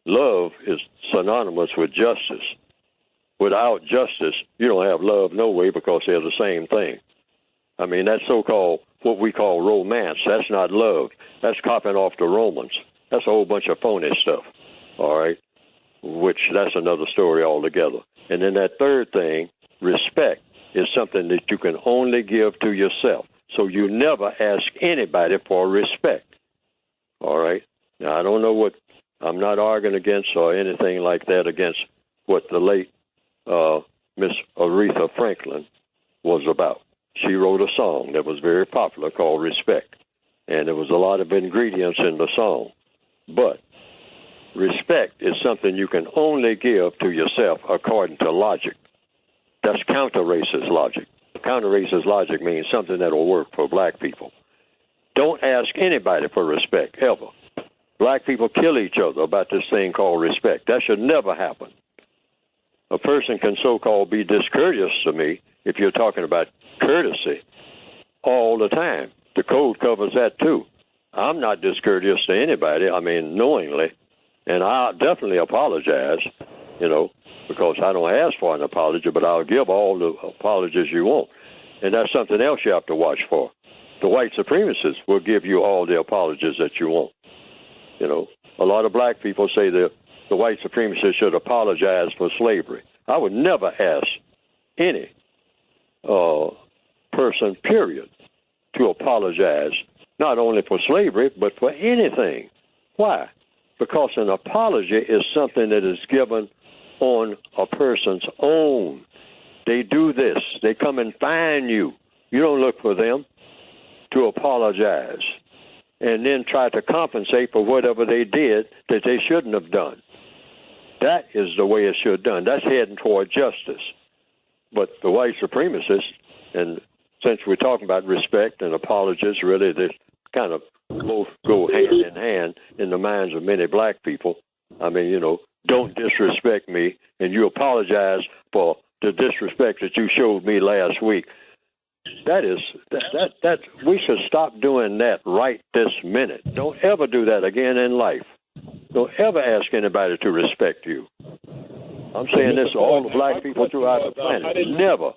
Love is synonymous with justice. Without justice, you don't have love no way because they're the same thing. I mean, that's so-called what we call romance. That's not love. That's copying off the Romans. That's a whole bunch of phony stuff, all right, which that's another story altogether. And then that third thing, respect, is something that you can only give to yourself. So you never ask anybody for respect, all right? Now, I don't know what, I'm not arguing against or anything like that against what the late Miss Aretha Franklin was about. She wrote a song that was very popular called Respect, and there was a lot of ingredients in the song. But respect is something you can only give to yourself according to logic. That's counter-racist logic. Counter-racist logic means something that will work for black people. Don't ask anybody for respect, ever. Black people kill each other about this thing called respect. That should never happen. A person can so-called be discourteous to me if you're talking about courtesy all the time. The code covers that too. I'm not discourteous to anybody, I mean knowingly, and I'll definitely apologize, because I don't ask for an apology, but I'll give all the apologies you want. And that's something else you have to watch for. The white supremacists will give you all the apologies that you want. A lot of black people say that the white supremacists should apologize for slavery. I would never ask any person, period, to apologize, not only for slavery, but for anything. Why? Because an apology is something that is given on a person's own. They do this. They come and find you. You don't look for them to apologize and then try to compensate for whatever they did that they shouldn't have done. That is the way it should be done. That's heading toward justice. But the white supremacists, and since we're talking about respect and apologies, really they kind of both go hand in hand in the minds of many black people. I mean, don't disrespect me, and you apologize for the disrespect that you showed me last week. That we should stop doing that right this minute. Don't ever do that again in life. Don't ever ask anybody to respect you. I'm saying this to all the black people throughout the planet. Never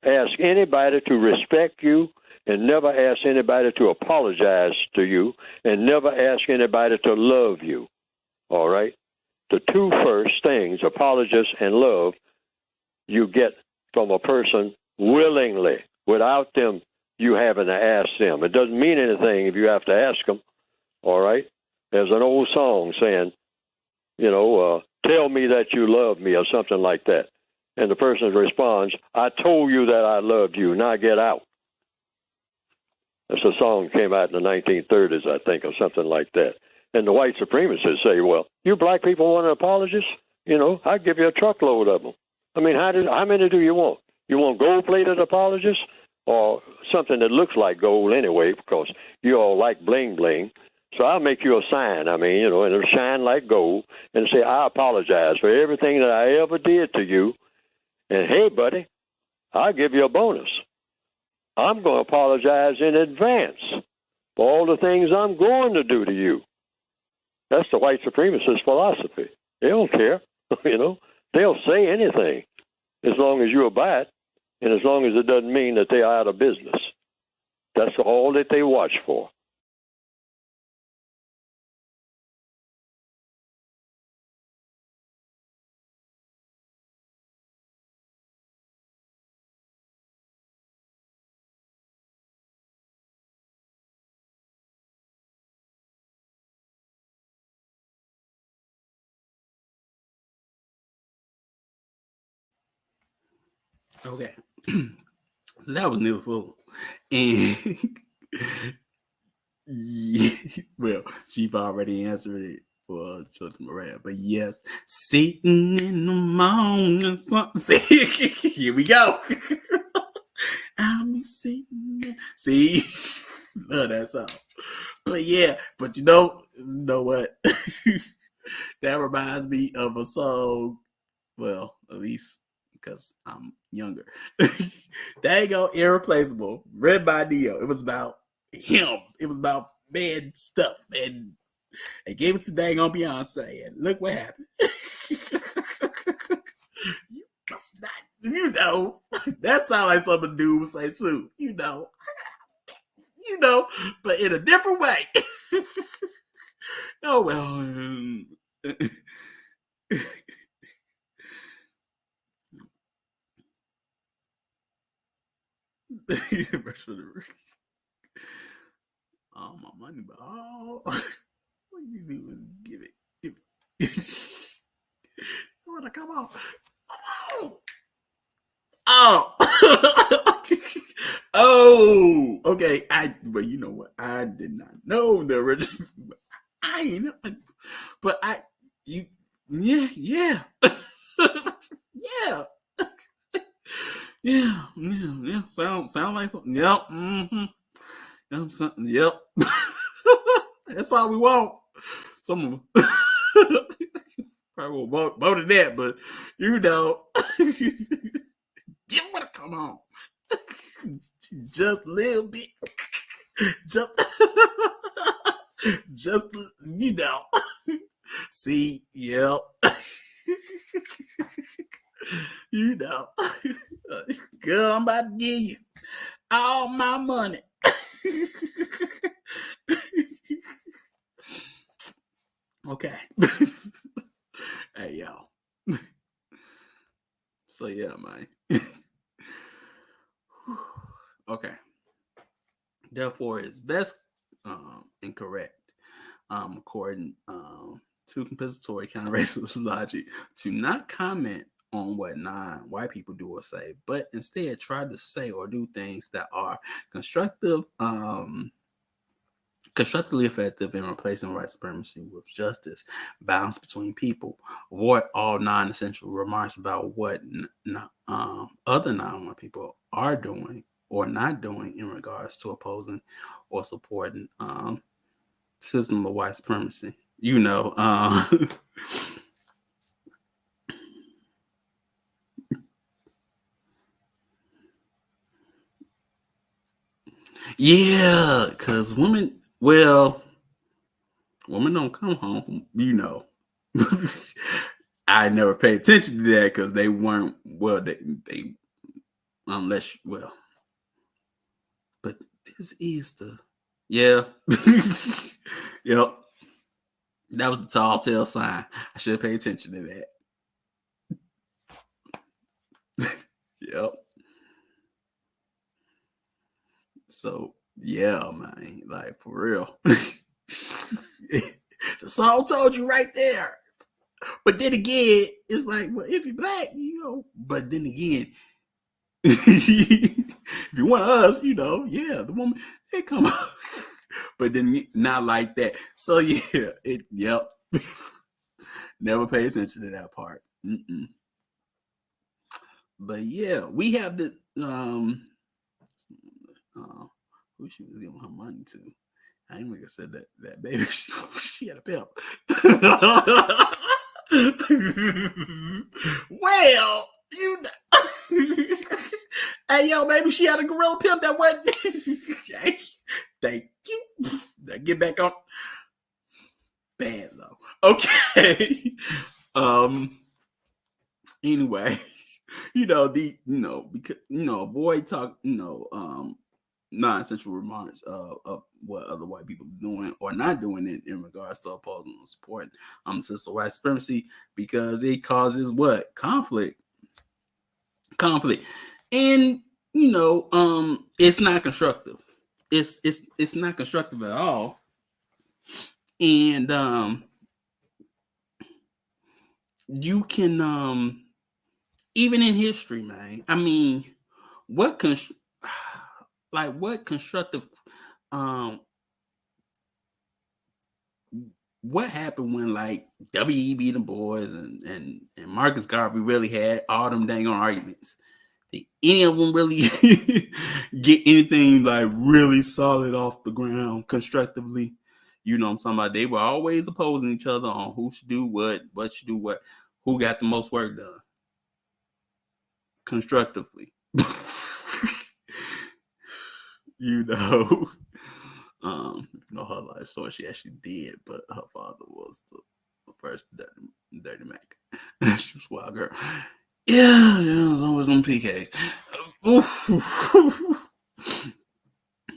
ask anybody to respect you, and never ask anybody to apologize to you, and never ask anybody to love you. All right? The 2 first things, apologies and love, you get from a person willingly, without them you having to ask them. It doesn't mean anything if you have to ask them. All right? There's an old song saying, tell me that you love me or something like that. And the person responds, I told you that I loved you. Now get out. That's a song that came out in the 1930s, I think, or something like that. And the white supremacists say, well, you black people want apologies? I'll give you a truckload of them. I mean, how many do you want? You want gold-plated apologies or something that looks like gold anyway, because you all like bling-bling. So I'll make you a sign, and it'll shine like gold, and say, I apologize for everything that I ever did to you. And, hey, buddy, I'll give you a bonus. I'm going to apologize in advance for all the things I'm going to do to you. That's the white supremacist philosophy. They don't care. They'll say anything as long as you abide, and as long as it doesn't mean that they're out of business. That's all that they watch for. Okay. So that was never full. And well, Chief already answered it for Children Moran. But yes, Satan in the morning. See, here we go. I'm sitting. See, love that song. But yeah, but you know what? That reminds me of a song. Well, at least because I'm younger. Dago Irreplaceable, read by Neo. It was about him. It was about bad stuff. And they gave it to Dago Beyonce. And look what happened. You must not, that sounds like something a dude would say too. But in a different way. Oh, well. All my money, but all what you do is give it. You wanna come on? Oh, oh, okay. But you know what? I did not know the original. I ain't know, but you, yeah, yeah, yeah, yeah. Sound like something. Yep. Mm-hmm. Something. Yep. That's all we want. Some probably won't vote that, but you wanna come on. Just a little bit. Just just See, yep. Girl, I'm about to give you all my money. Okay. Hey, y'all. So yeah, man. Okay. Therefore, it's best and correct, according to compensatory counter-racist logic, to not comment on what non-white people do or say, but instead try to say or do things that are constructive, constructively effective in replacing white supremacy with justice, balance between people, avoid all non-essential remarks about what other non-white people are doing or not doing in regards to opposing or supporting system of white supremacy. Yeah, because women don't come home from. I never paid attention to that because they weren't, they unless, but this is yeah. Yep. That was the tall tale sign. I should have paid attention to that. Yep. So yeah, man, like for real. The song told you right there. But then again, it's like, well, if you're black, but then again, if you want us, yeah, the woman, they come out. But then not like that. So yeah, yep. Never pay attention to that part. Mm-mm. But yeah, we have the who she was giving her money to. I ain't gonna say that baby. She had a pimp. Well, hey yo, baby, she had a gorilla pimp that wasn't. Thank you. Get back on. Bad though. Okay. Anyway, because avoid talk, non-essential remarks of what other white people are doing or not doing in regards to opposing or supporting system white supremacy, because it causes what? Conflict. And it's not constructive. It's not constructive at all. And you can even in history, man. I mean, what what constructive um what happened when like W.E.B. Du Bois and Marcus Garvey really had all them dang on arguments? Did any of them really get anything like really solid off the ground constructively? You know what I'm talking about? They were always opposing each other on who should do what should do what, who got the most work done constructively. you know. Her life story, she actually did, but her father was the first dirty Mac. She was a wild girl. Yeah, it was always on PKs.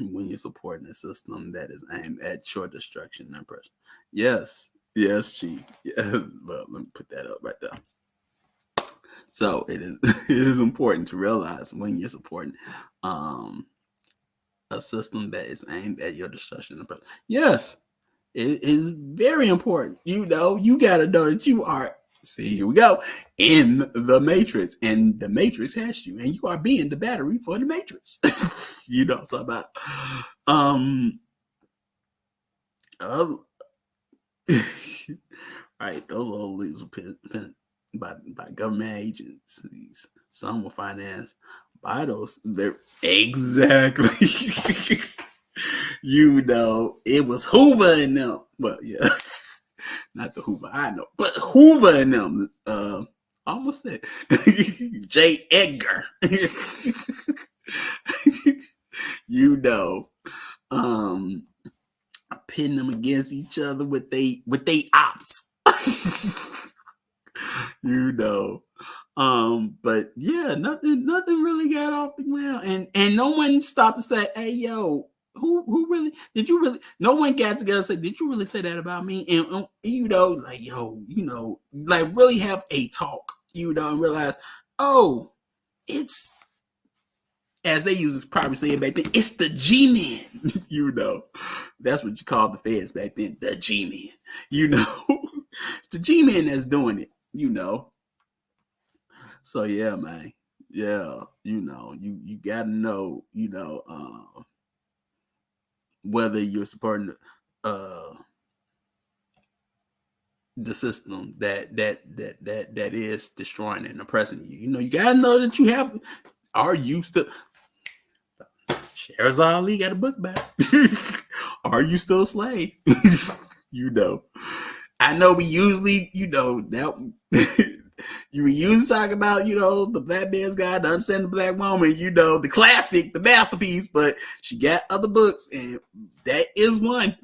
When you're supporting a system that is aimed at your destruction and oppression. Yes, Chief. Yes, well, let me put that up right there. So it is important to realize when you're supporting a system that is aimed at your destruction and oppression. Yes, it is very important. You know, you got to know that you are, see, here we go, in the matrix, and the matrix has you, and you are being the battery for the matrix. You know what I'm talking about. Right, those old leagues were pent by government agencies. Some were financed by those. Exactly. You know, it was Hoover and them. But yeah, not the Hoover I know, but Hoover and them. Almost said J. Edgar. You know, pitting them against each other with they ops. You know. But yeah, nothing really got off the ground, and no one stopped to say, "Hey, yo, who really did you really?" No one got together and said, "Did you really say that about me?" And you know, like, yo, you know, like really have a talk, you know, and realize, oh, it's, as they used to probably say it back then, it's the G-men. You know, that's what you called the feds back then, the G-men. You know, it's the G-men that's doing it. You know. So yeah, man. Yeah, you know, you gotta know, you know, whether you're supporting the system that is destroying and oppressing you. You know, you gotta know that you have. Are you still? Shares Ali got a book back. Are you still a slave? You know, I know we usually, you know, that. You usually talk about, you know, the Black Man's Guide to Understand the Black Woman, you know, the classic, the masterpiece, but she got other books, and that is one.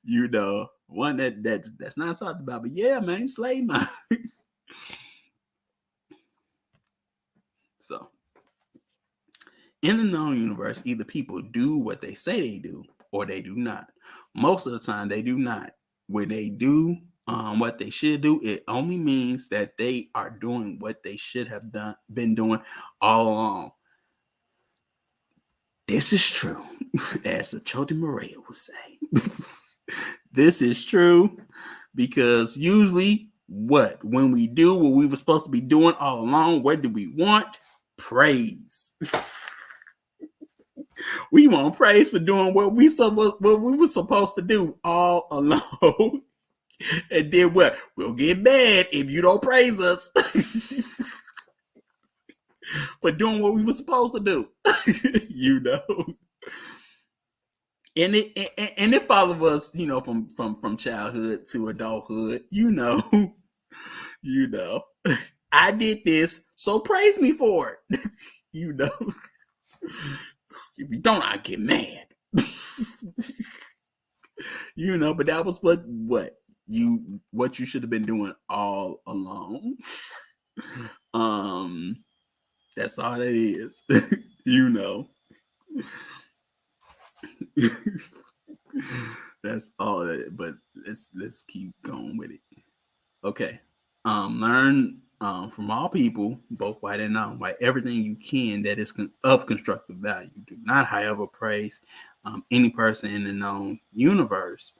You know, one that's not talked about. But yeah, man, slave mind. So in the known universe, either people do what they say they do or they do not. Most of the time they do not. When they do what they should do, it only means that they are doing what they should have been doing all along. This is true, as the Choti Maria would say. This is true because usually when we do what we were supposed to be doing all along, what do we want? Praise. We want praise for doing what we were supposed to do all along. And then what? We'll get mad if you don't praise us for doing what we were supposed to do. You know. And it follows us, you know, from childhood to adulthood, you know. You know. I did this, so praise me for it. You know. If you don't, I get mad. You know, but that was what you should have been doing all along. That's all that is. You know. That's all that, but let's keep going with it. Okay. Learn from all people, both white and non-white, everything you can that is of constructive value. Do not, however, praise any person in the known universe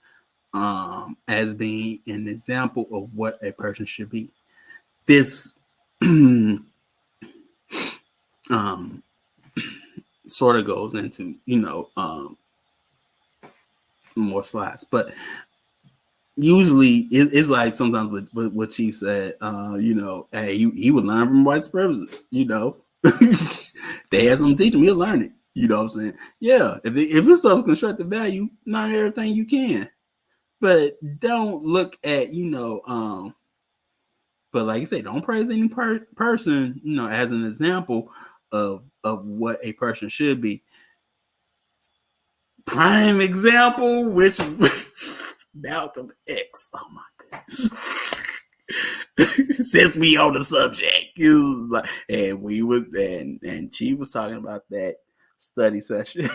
as being an example of what a person should be. this sort of goes into, more slides, but usually it's like sometimes with what Chief said, hey, he would learn from white supremacists, they had something to teach him, he'll learn it. You know what I'm saying? Yeah, if it's of constructive value, not everything you can, but don't look at, but like you say, don't praise any person, as an example of what a person should be. Prime example, which Malcolm X. Oh my goodness. Since we on the subject, it was like, and we was and she was talking about that study session,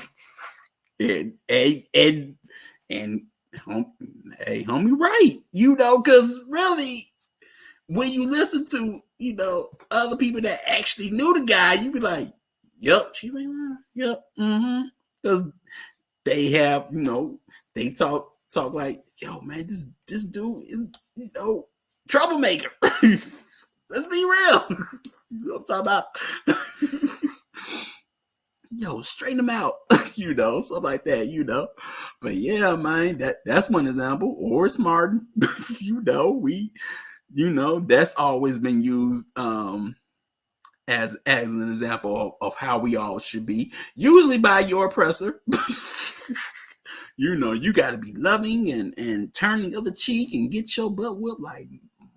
and hey, homie, right? Because really, when you listen to other people that actually knew the guy, you be like, "Yep, she ain't lying. Yep, because they have, they talk like, yo, man, this dude is, troublemaker. Let's be real. You know what I'm talking about? Yo, straighten them out, something like that, But yeah, man, that's one example. Or Martin, that's always been used as an example of how we all should be, usually by your oppressor. You got to be loving and turn the other cheek and get your butt whooped like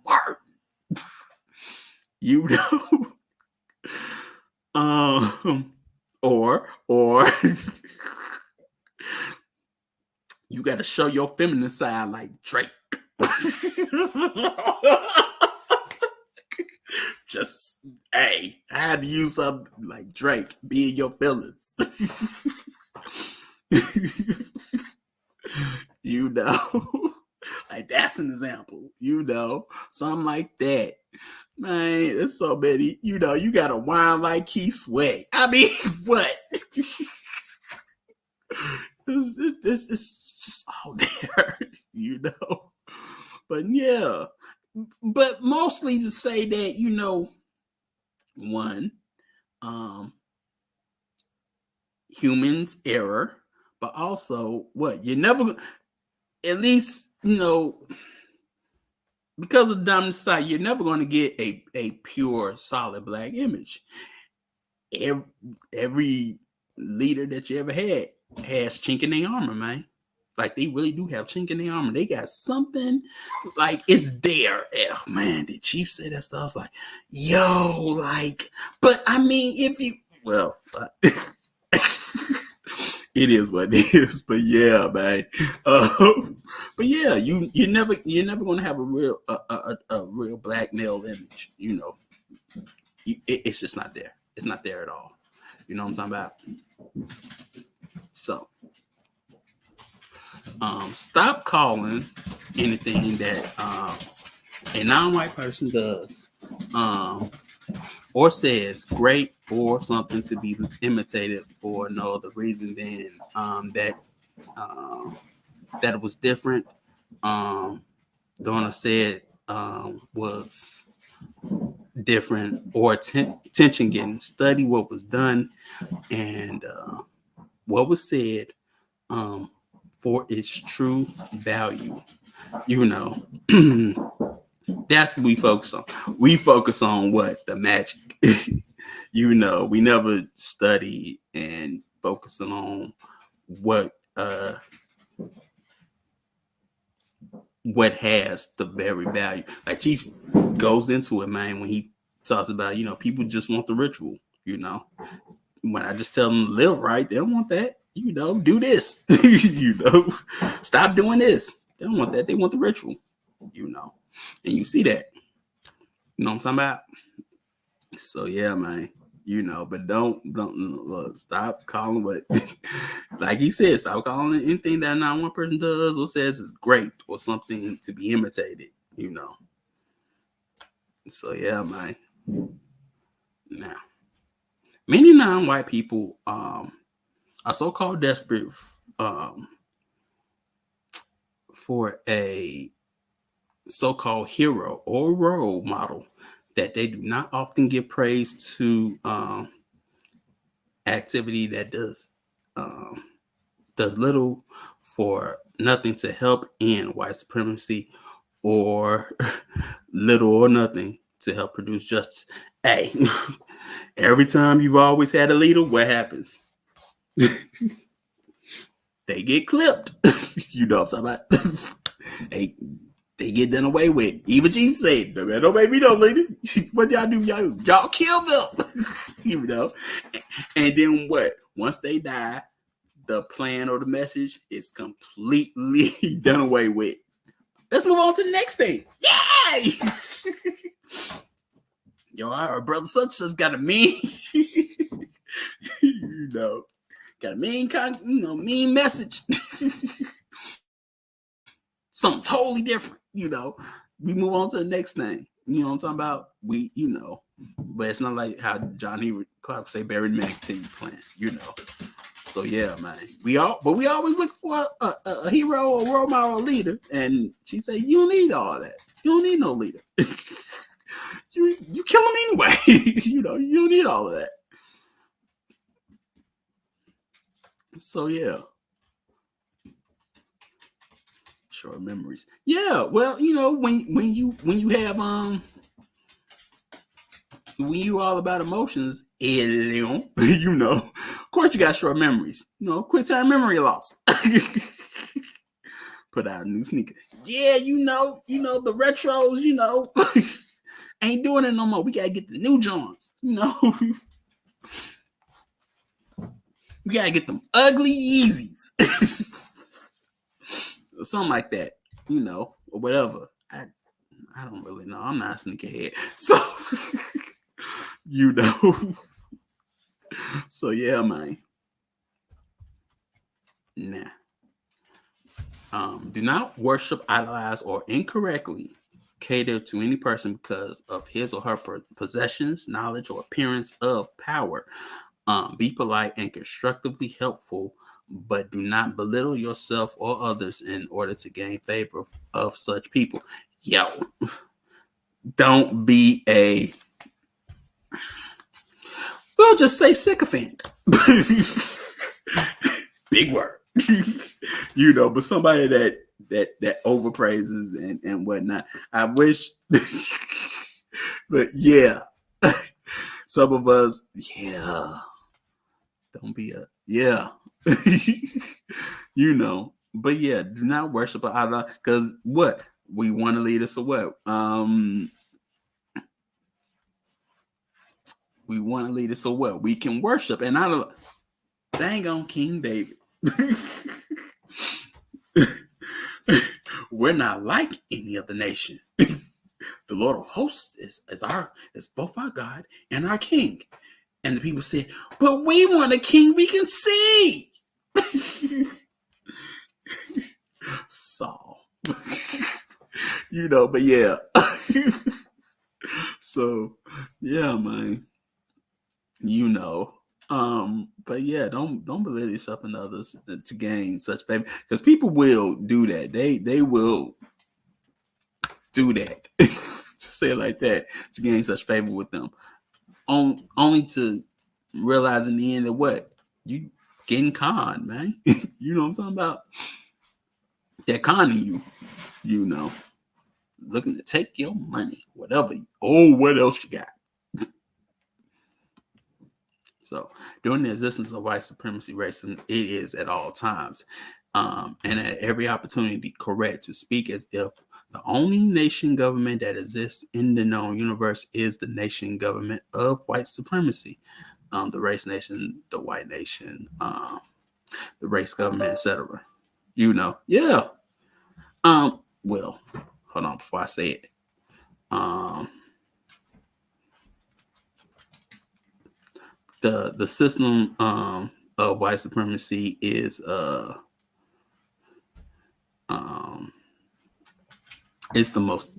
Martin. Or you got to show your feminine side like Drake. Just, hey, I had to use something like Drake, be in your feelings. Like that's an example, something like that. Man, it's so many, you gotta whine like Keith Sweat. I mean, what? This is just all there, But yeah, but mostly to say that, one, humans error, but also what you're never, at least because of the dominant society, you're never going to get a pure solid black image. Every leader that you ever had has chink in their armor, man. Like they really do have chink in their armor. They got something like it's there. Oh man, the Chief said that stuff. I was like, yo, like, but I mean, if you it is what it is, but yeah, man. But yeah, you're never gonna have a real black male image. It's just not there. It's not there at all. You know what I'm talking about? So, stop calling anything that a non-white person does or says great or something to be imitated for no other reason than that it was different. Donna said was different or attention getting. Study what was done and what was said for its true value. That's what we focus on. We focus on what? The magic. We never study and focusing on what has the very value. Like Chief goes into it, man, when he talks about, people just want the ritual, When I just tell them to live right, they don't want that. Do this. Stop doing this. They don't want that. They want the ritual, And you see that. You know what I'm talking about? So yeah, man. But don't stop calling what, like he said, stop calling anything that not one person does or says is great or something to be imitated. So yeah, man. Now, many non-white people are so-called desperate for a so-called hero or role model that they do not often give praise to activity that does little for nothing to help end white supremacy, or little or nothing to help produce justice. Hey, every time you've always had a leader, what happens? They get clipped. You know what I'm talking about? They get done away with. Even Jesus said, don't make me no leader. What y'all do? Y'all kill them. You know? And then what? Once they die, the plan or the message is completely done away with. Let's move on to the next thing. Yay! Yo, our brother such has got a mean, you know, got a mean mean message. Something totally different, you know. We move on to the next thing. You know what I'm talking about? But it's not like how John Henry Clark say Barry McTeague plan, you know. So yeah, man. We always look for a hero, or role model, leader, and she said, "You don't need all that. You don't need no leader. you kill him anyway. You know, you don't need all of that." So yeah, short memories. Yeah, well, you know, when you have when you all about emotions, you know, of course you got short memories. You know, quick time memory loss. Put out a new sneaker. Yeah, you know, the retros, you know, ain't doing it no more. We gotta get the new Johns, you know. We gotta get them ugly Yeezys. Or something like that, you know, or whatever. I don't really know. I'm not a sneakerhead. So you know. So yeah, man. Nah. Do not worship, idolize, or incorrectly cater to any person because of his or her possessions, knowledge, or appearance of power. Be polite and constructively helpful, but do not belittle yourself or others in order to gain favor of such people. Yo, don't be we'll just say sycophant. Big word. You know, but somebody that overpraises and whatnot. I wish, but yeah, some of us, yeah, don't be you know, but yeah, do not worship Allah, because what we want to lead us, or what we want to lead us, so what we can worship, and I don't. Dang on King David. We're not like any other nation. The Lord of hosts is both our God and our King. And the people said, but we want a king we can see. Saul. You know, but yeah. So yeah, man. You know. But yeah, don't belittle yourself and others to gain such favor, because people will do that. They will do that. To say it like that, to gain such favor with them, only to realize in the end that what you getting conned, man. You know what I'm talking about? They're conning you. You know, looking to take your money, whatever. Oh, what else you got? So during the existence of white supremacy, racism, it is at all times, and at every opportunity, correct to speak as if the only nation government that exists in the known universe is the nation government of white supremacy, the race nation, the white nation, the race government, etc. You know, yeah. Well, hold on before I say it. The system of white supremacy is it's the most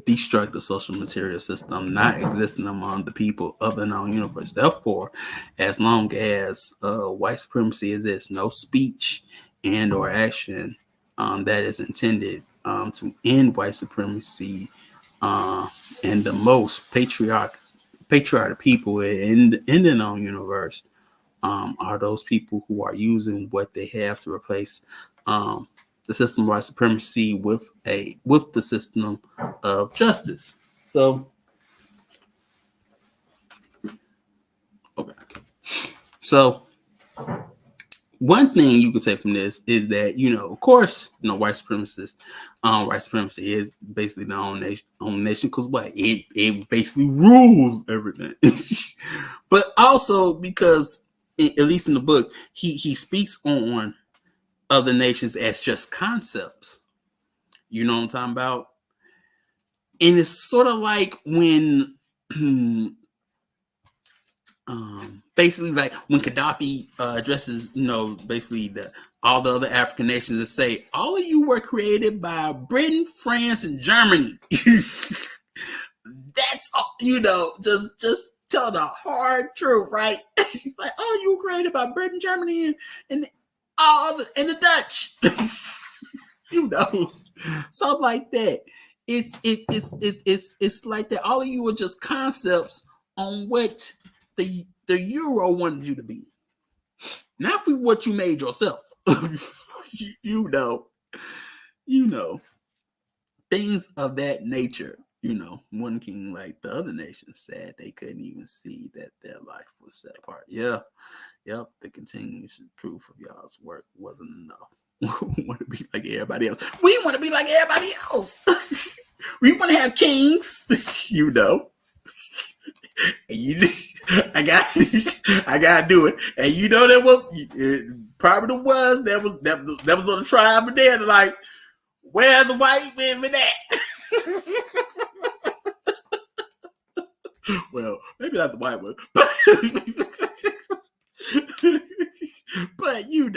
destructive social material system not existing among the people of the known universe. Therefore, as long as white supremacy exists, no speech and or action that is intended to end white supremacy and the most patriotic people in the known universe are those people who are using what they have to replace the system of white supremacy with the system of justice. So, okay. So one thing you could take from this is that, of course, white supremacy is basically the own nation because what it basically rules everything. But also because, at least in the book, he speaks on other nations as just concepts. You know what I'm talking about? And it's sort of like when basically like when Gaddafi addresses, basically all the other African nations and say, all of you were created by Britain, France, and Germany. That's all, just tell the hard truth, right? Like, oh, you were created by Britain, Germany, and all and the Dutch. Something like that. It's like that. All of you are just concepts on what the euro wanted you to be, not for what you made yourself. you know things of that nature. One king, like the other nations, said they couldn't even see that their life was set apart. Yeah, yep. The continuous proof of y'all's work wasn't enough. We want to be like everybody else. We want to be like everybody else. We want to have kings. And I gotta do it. And that was probably was that was on the tribe, but then like, where the white women at? Well, maybe not the white one, but you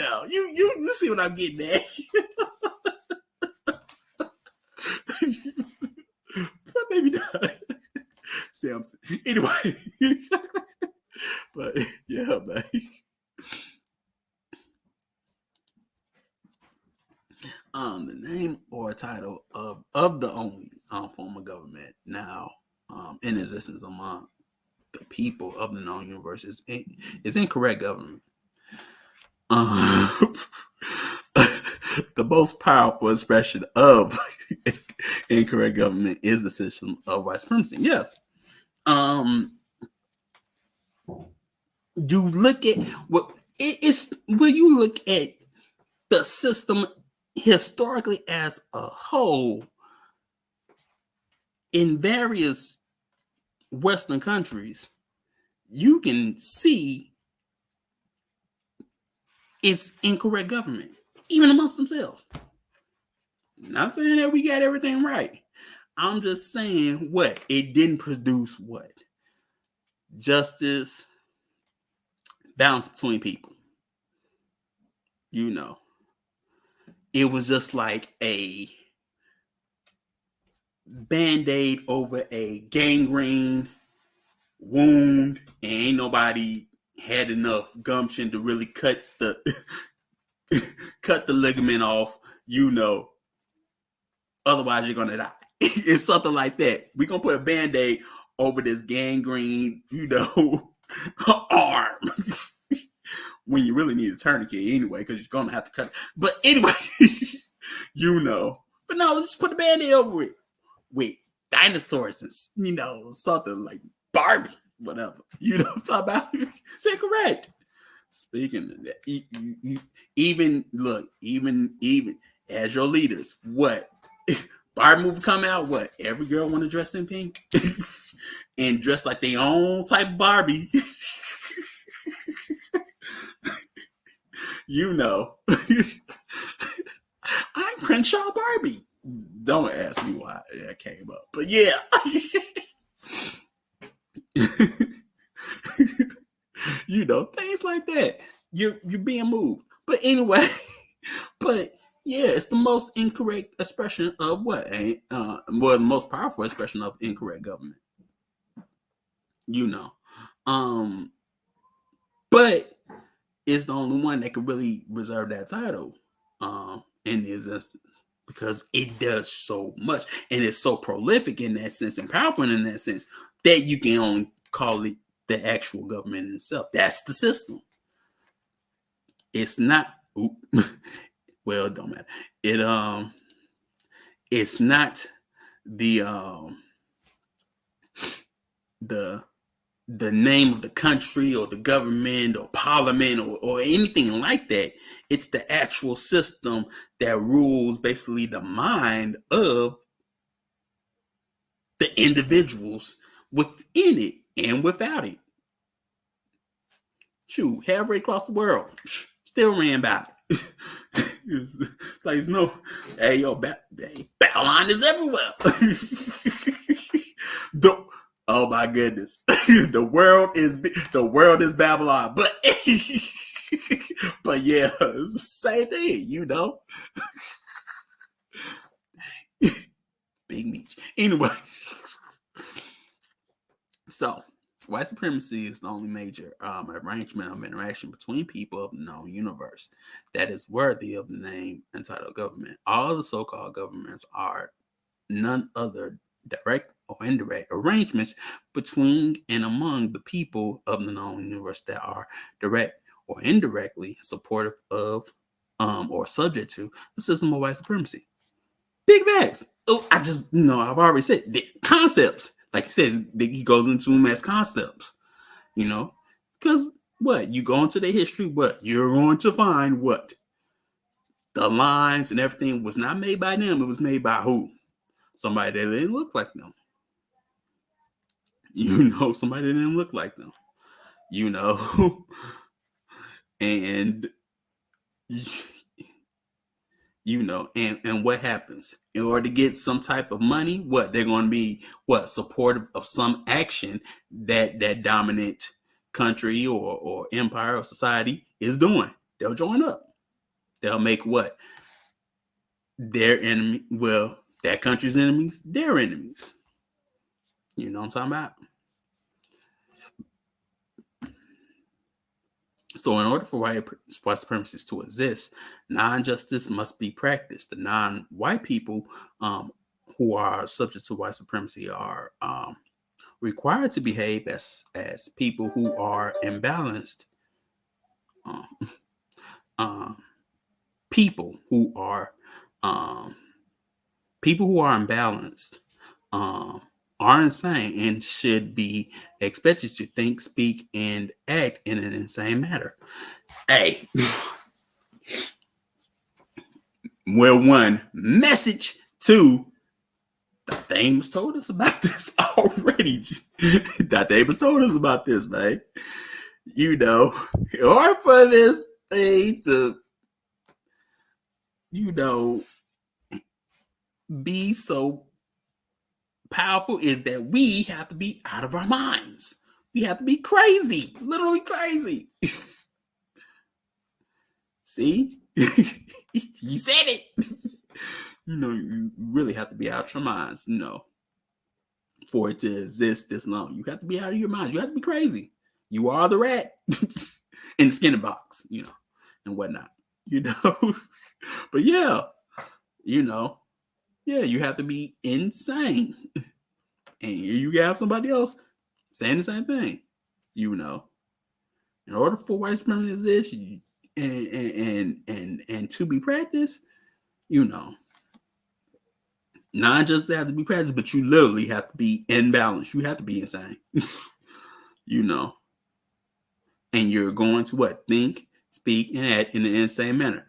see what I'm getting at. But maybe not. Samson. Anyway, but yeah, man. The name or title of the only form of government now in existence among the people of the known universe is incorrect government. The most powerful expression of incorrect government is the system of white supremacy. Yes. You look at what it's when you look at the system historically as a whole in various Western countries, you can see it's incorrect government, even amongst themselves. Not saying that we got everything right. I'm just saying what it didn't produce what justice, balance between people. It was just like a band-aid over a gangrene wound, and ain't nobody had enough gumption to really cut the ligament off. Otherwise you're gonna die. It's something like that. We're gonna put a band-aid over this gangrene, arm. When you really need a tourniquet anyway, because you're gonna have to cut it. But anyway, But no, let's just put a band-aid over it with dinosaurs and something like Barbie, whatever. I'm talking about? Say correct. Speaking of that, even as your leaders, what Barbie movie come out? What every girl want to dress in pink and dress like their own type of Barbie. I'm Crenshaw Barbie. Don't ask me why that came up, but yeah. Things like that. You're being moved. But anyway, but yeah, it's the most incorrect expression of what? The most powerful expression of incorrect government. But it's the only one that could really reserve that title in the existence. because it does so much, and it's so prolific in that sense and powerful in that sense that you can only call it the actual government in itself. That's the system. It's not. Well, it don't matter. It's not the the name of the country or the government or parliament or anything like that. It's the actual system that rules basically the mind of the individuals within it and without it. Shoot, halfway across the world, still ran by it. It's like, no, hey, yo, Babylon is everywhere. Oh my goodness, the world is Babylon, but yeah, same thing, you know. Big meat. Anyway, so white supremacy is the only major arrangement of interaction between people of the known universe that is worthy of the name entitled government. All the so-called governments are none other direct or indirect arrangements between and among the people of the known universe that are direct or indirectly supportive of or subject to the system of white supremacy. Big bags. Oh, I've already said the concepts. Like he says, he goes into them as concepts, because what? You go into the history, what? You're going to find what? The lines and everything was not made by them. It was made by who? Somebody that didn't look like them. Somebody that didn't look like them. And and what happens in order to get some type of money? What they're going to be supportive of some action that dominant country or empire or society is doing. They'll join up. They'll make what their enemy. Well, that country's enemies, their enemies. You know what I'm talking about? So in order for white supremacists to exist, non-justice must be practiced. The non-white people who are subject to white supremacy are required to behave as people who are imbalanced. People who are imbalanced are insane and should be expected to think, speak, and act in an insane manner. Hey, well, one message to Dr. Amos told us about this already. Dr. Amos told us about this, man. In order for this thing to, be so powerful is that we have to be out of our minds. We have to be crazy, literally crazy. See? He said it. You really have to be out of your minds, for it to exist this long. You have to be out of your minds. You have to be crazy. You are the rat in the skinner box, and whatnot, But yeah, you have to be insane. And you have somebody else saying the same thing, In order for white supremacy to exist and to be practiced, not just have to be practiced, but you literally have to be in balance. You have to be insane, And you're going to think, speak, and act in an insane manner.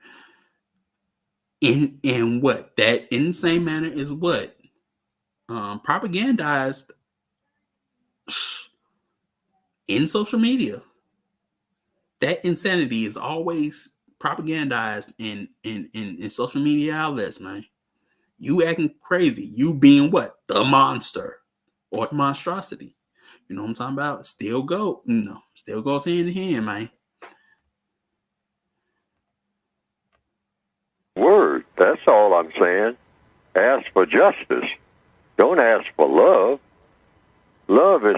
And what? That insane manner is what? Propagandized in social media. That insanity is always propagandized in social media outlets, man. You acting crazy. You being what? The monster or the monstrosity. You know what I'm talking about? Still goes hand in hand, man. Word. That's all I'm saying. Ask for justice. Don't ask for love. Love is,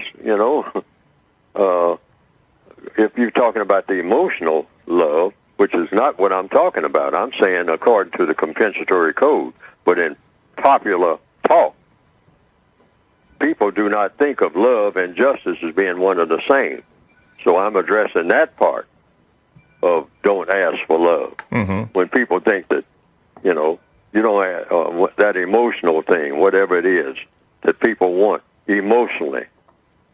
if you're talking about the emotional love, which is not what I'm talking about. I'm saying according to the compensatory code, but in popular talk, people do not think of love and justice as being one and the same. So I'm addressing that part of don't ask for love. Mm-hmm. When people think that, you don't that emotional thing, whatever it is that people want emotionally.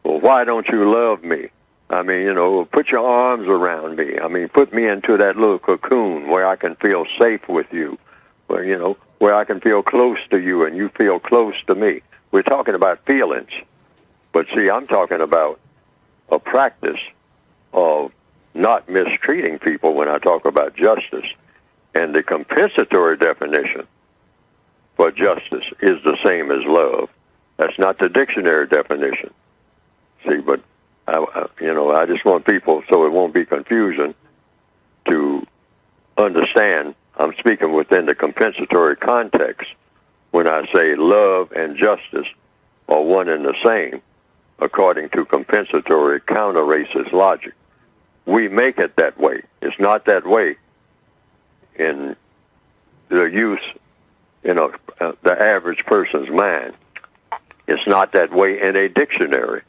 Well, why don't you love me? I mean, put your arms around me. I mean, put me into that little cocoon where I can feel safe with you, where I can feel close to you and you feel close to me. We're talking about feelings. But see, I'm talking about a practice of not mistreating people when I talk about justice. And the compensatory definition for justice is the same as love. That's not the dictionary definition. See, but I just want people, so it won't be confusion, to understand I'm speaking within the compensatory context when I say love and justice are one and the same, according to compensatory counter-racist logic. We make it that way. It's not that way in the use, the average person's mind. It's not that way in a dictionary.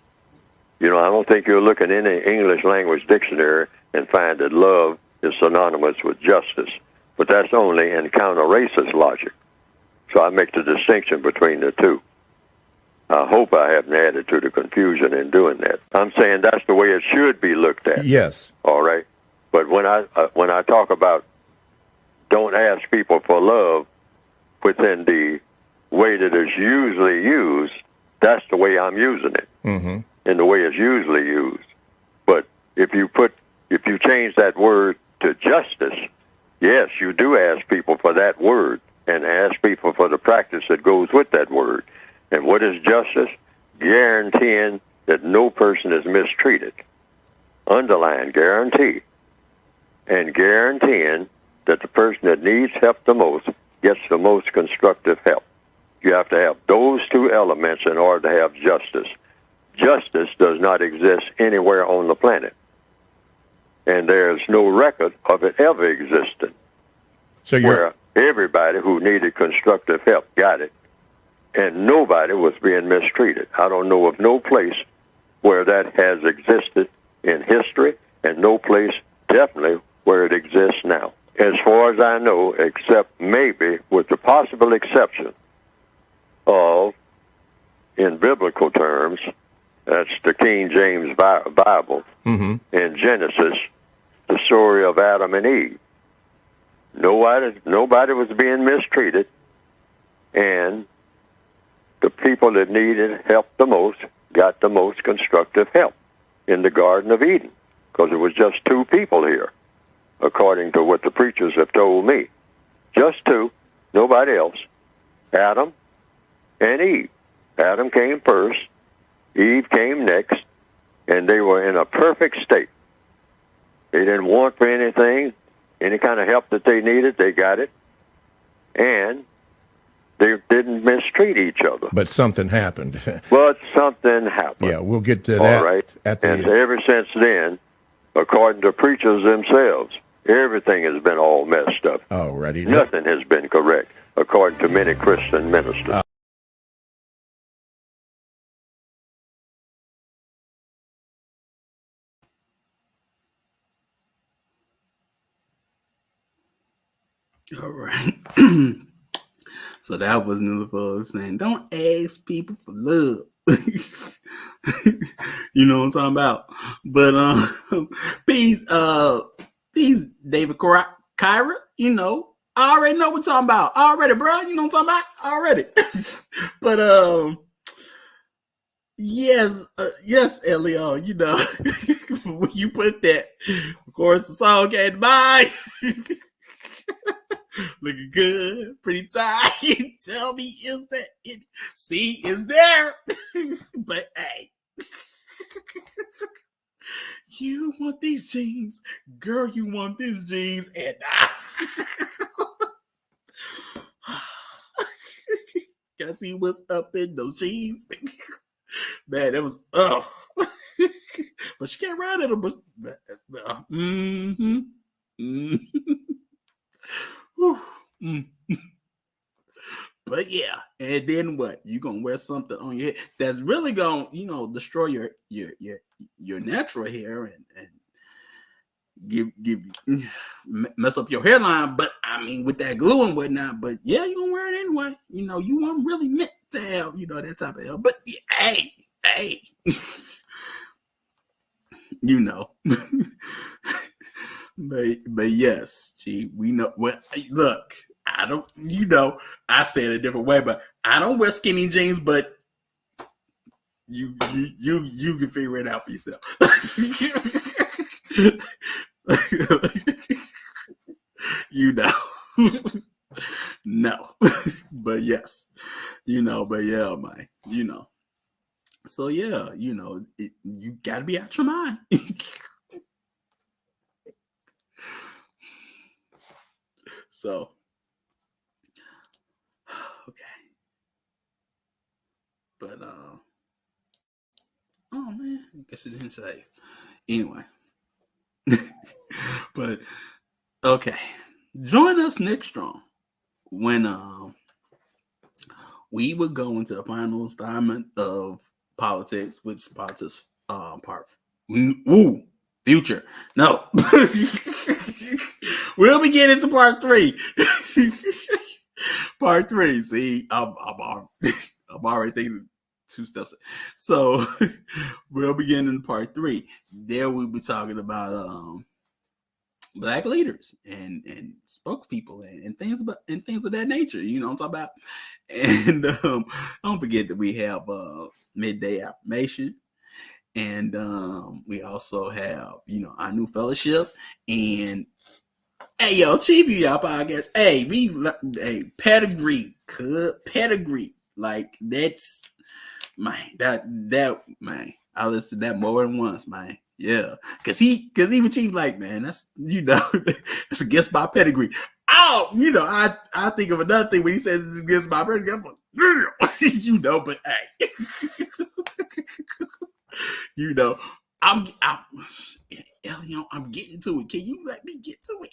I don't think you'll look in any English language dictionary and find that love is synonymous with justice. But that's only in counter-racist logic. So I make the distinction between the two. I hope I haven't added to the confusion in doing that. I'm saying that's the way it should be looked at. Yes. All right. But when I talk about don't ask people for love within the way that it's usually used, that's the way I'm using it. Mm-hmm. In the way it's usually used. But if you change that word to justice, yes, you do ask people for that word and ask people for the practice that goes with that word. And what is justice? Guaranteeing that no person is mistreated. Underline, guarantee. And guaranteeing that the person that needs help the most gets the most constructive help. You have to have those two elements in order to have justice. Justice does not exist anywhere on the planet. And there's no record of it ever existing. So where everybody who needed constructive help got it, and nobody was being mistreated. I don't know of no place where that has existed in history, and no place definitely where it exists now. As far as I know, except maybe with the possible exception of, in biblical terms, that's the King James Bible, mm-hmm. in Genesis, the story of Adam and Eve. Nobody was being mistreated, and the people that needed help the most got the most constructive help in the Garden of Eden, because it was just two people here, according to what the preachers have told me. Just two, nobody else. Adam and Eve. Adam came first, Eve came next, and they were in a perfect state. They didn't want for anything, any kind of help that they needed, they got it, and they didn't mistreat each other. But something happened. But something happened. Yeah, we'll get to that. All right. At the and ever since then, according to preachers themselves, everything has been all messed up. Alrighty. Nothing has been correct, according to many Christian ministers. All right. So that was Nilafel saying, don't ask people for love. You know what I'm talking about? But these David Kyra, I already know what I'm talking about. Already, bro. You know what I'm talking about? Already. But yes, Elio, when you put that, of course the song came by. Looking good, pretty tight. Tell me, is that it? See, it's there. But hey, you want these jeans, girl? You want these jeans, and I see what's up in those jeans. Man, that was but she can't ride in them. Mm-hmm. Mm. Whew. Mm. But yeah, and then what? You gonna wear something on your head that's really gonna, destroy your natural hair and give mess up your hairline. But I mean, with that glue and whatnot. But yeah, you gonna wear it anyway. You weren't really meant to have that type of hair. But yeah, hey, you know. but yes, gee, we know. Well, look, I don't. I say it a different way, but I don't wear skinny jeans. But you can figure it out for yourself. you know, no, but yes, but yeah, man, So yeah, you got to be out your mind. So, okay. But oh man, I guess it didn't say. Anyway. But okay. Join us next strong when we would go into the final installment of politics, which is politics part future. No. We'll be getting to part 3. Part 3. See, I'm already thinking 2 steps. So we'll begin in part 3. There we'll be talking about Black leaders and spokespeople and things of that nature. You know what I'm talking about? And don't forget that we have midday affirmation. And we also have, our new fellowship. And hey, yo, Chief y'all podcast. Hey, pedigree, pedigree. Like that's that man. I listened to that more than once, man. Yeah, cause even Chief like, man, that's that's against my pedigree. Oh, I think of another thing when he says it's against my pedigree. I'm like, but hey, I'm getting to it. Can you let me get to it?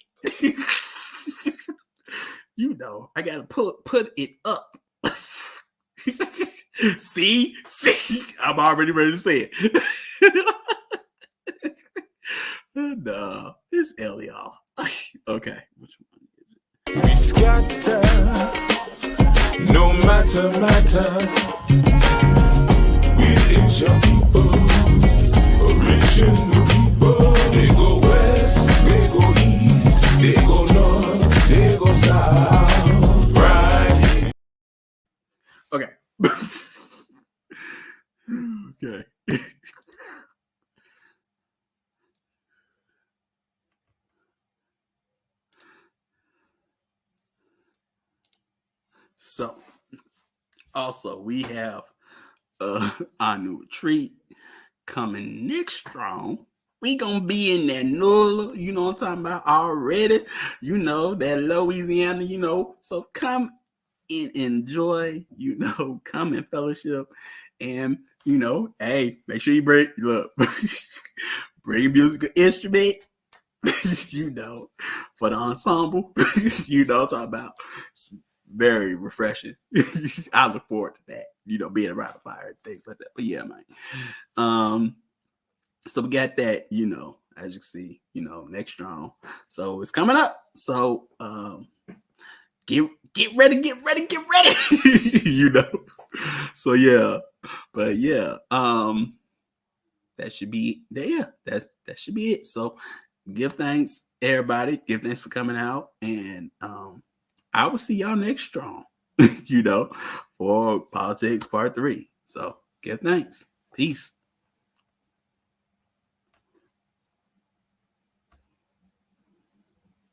I gotta put it up. see, I'm already ready to say it. No, it's L, y'all. Okay, which one is it? We scatter, no matter. We lift your people, original people. They go west, they go east, they go north, they go south, right? Okay. Okay. So, also we have our new retreat coming next strong. We gonna be in that NOLA, you know what I'm talking about already. That Louisiana, So come and enjoy, come in fellowship, and hey, make sure you bring a musical instrument, for the ensemble. What I'm talking about. It's very refreshing. I look forward to that, being around the fire and things like that. But yeah, man. So we got that, as you can see, next strong. So it's coming up. So get ready. So yeah. But yeah, that should be that should be it. So give thanks, everybody. Give thanks for coming out. And I will see y'all next strong, for politics part 3. So give thanks. Peace.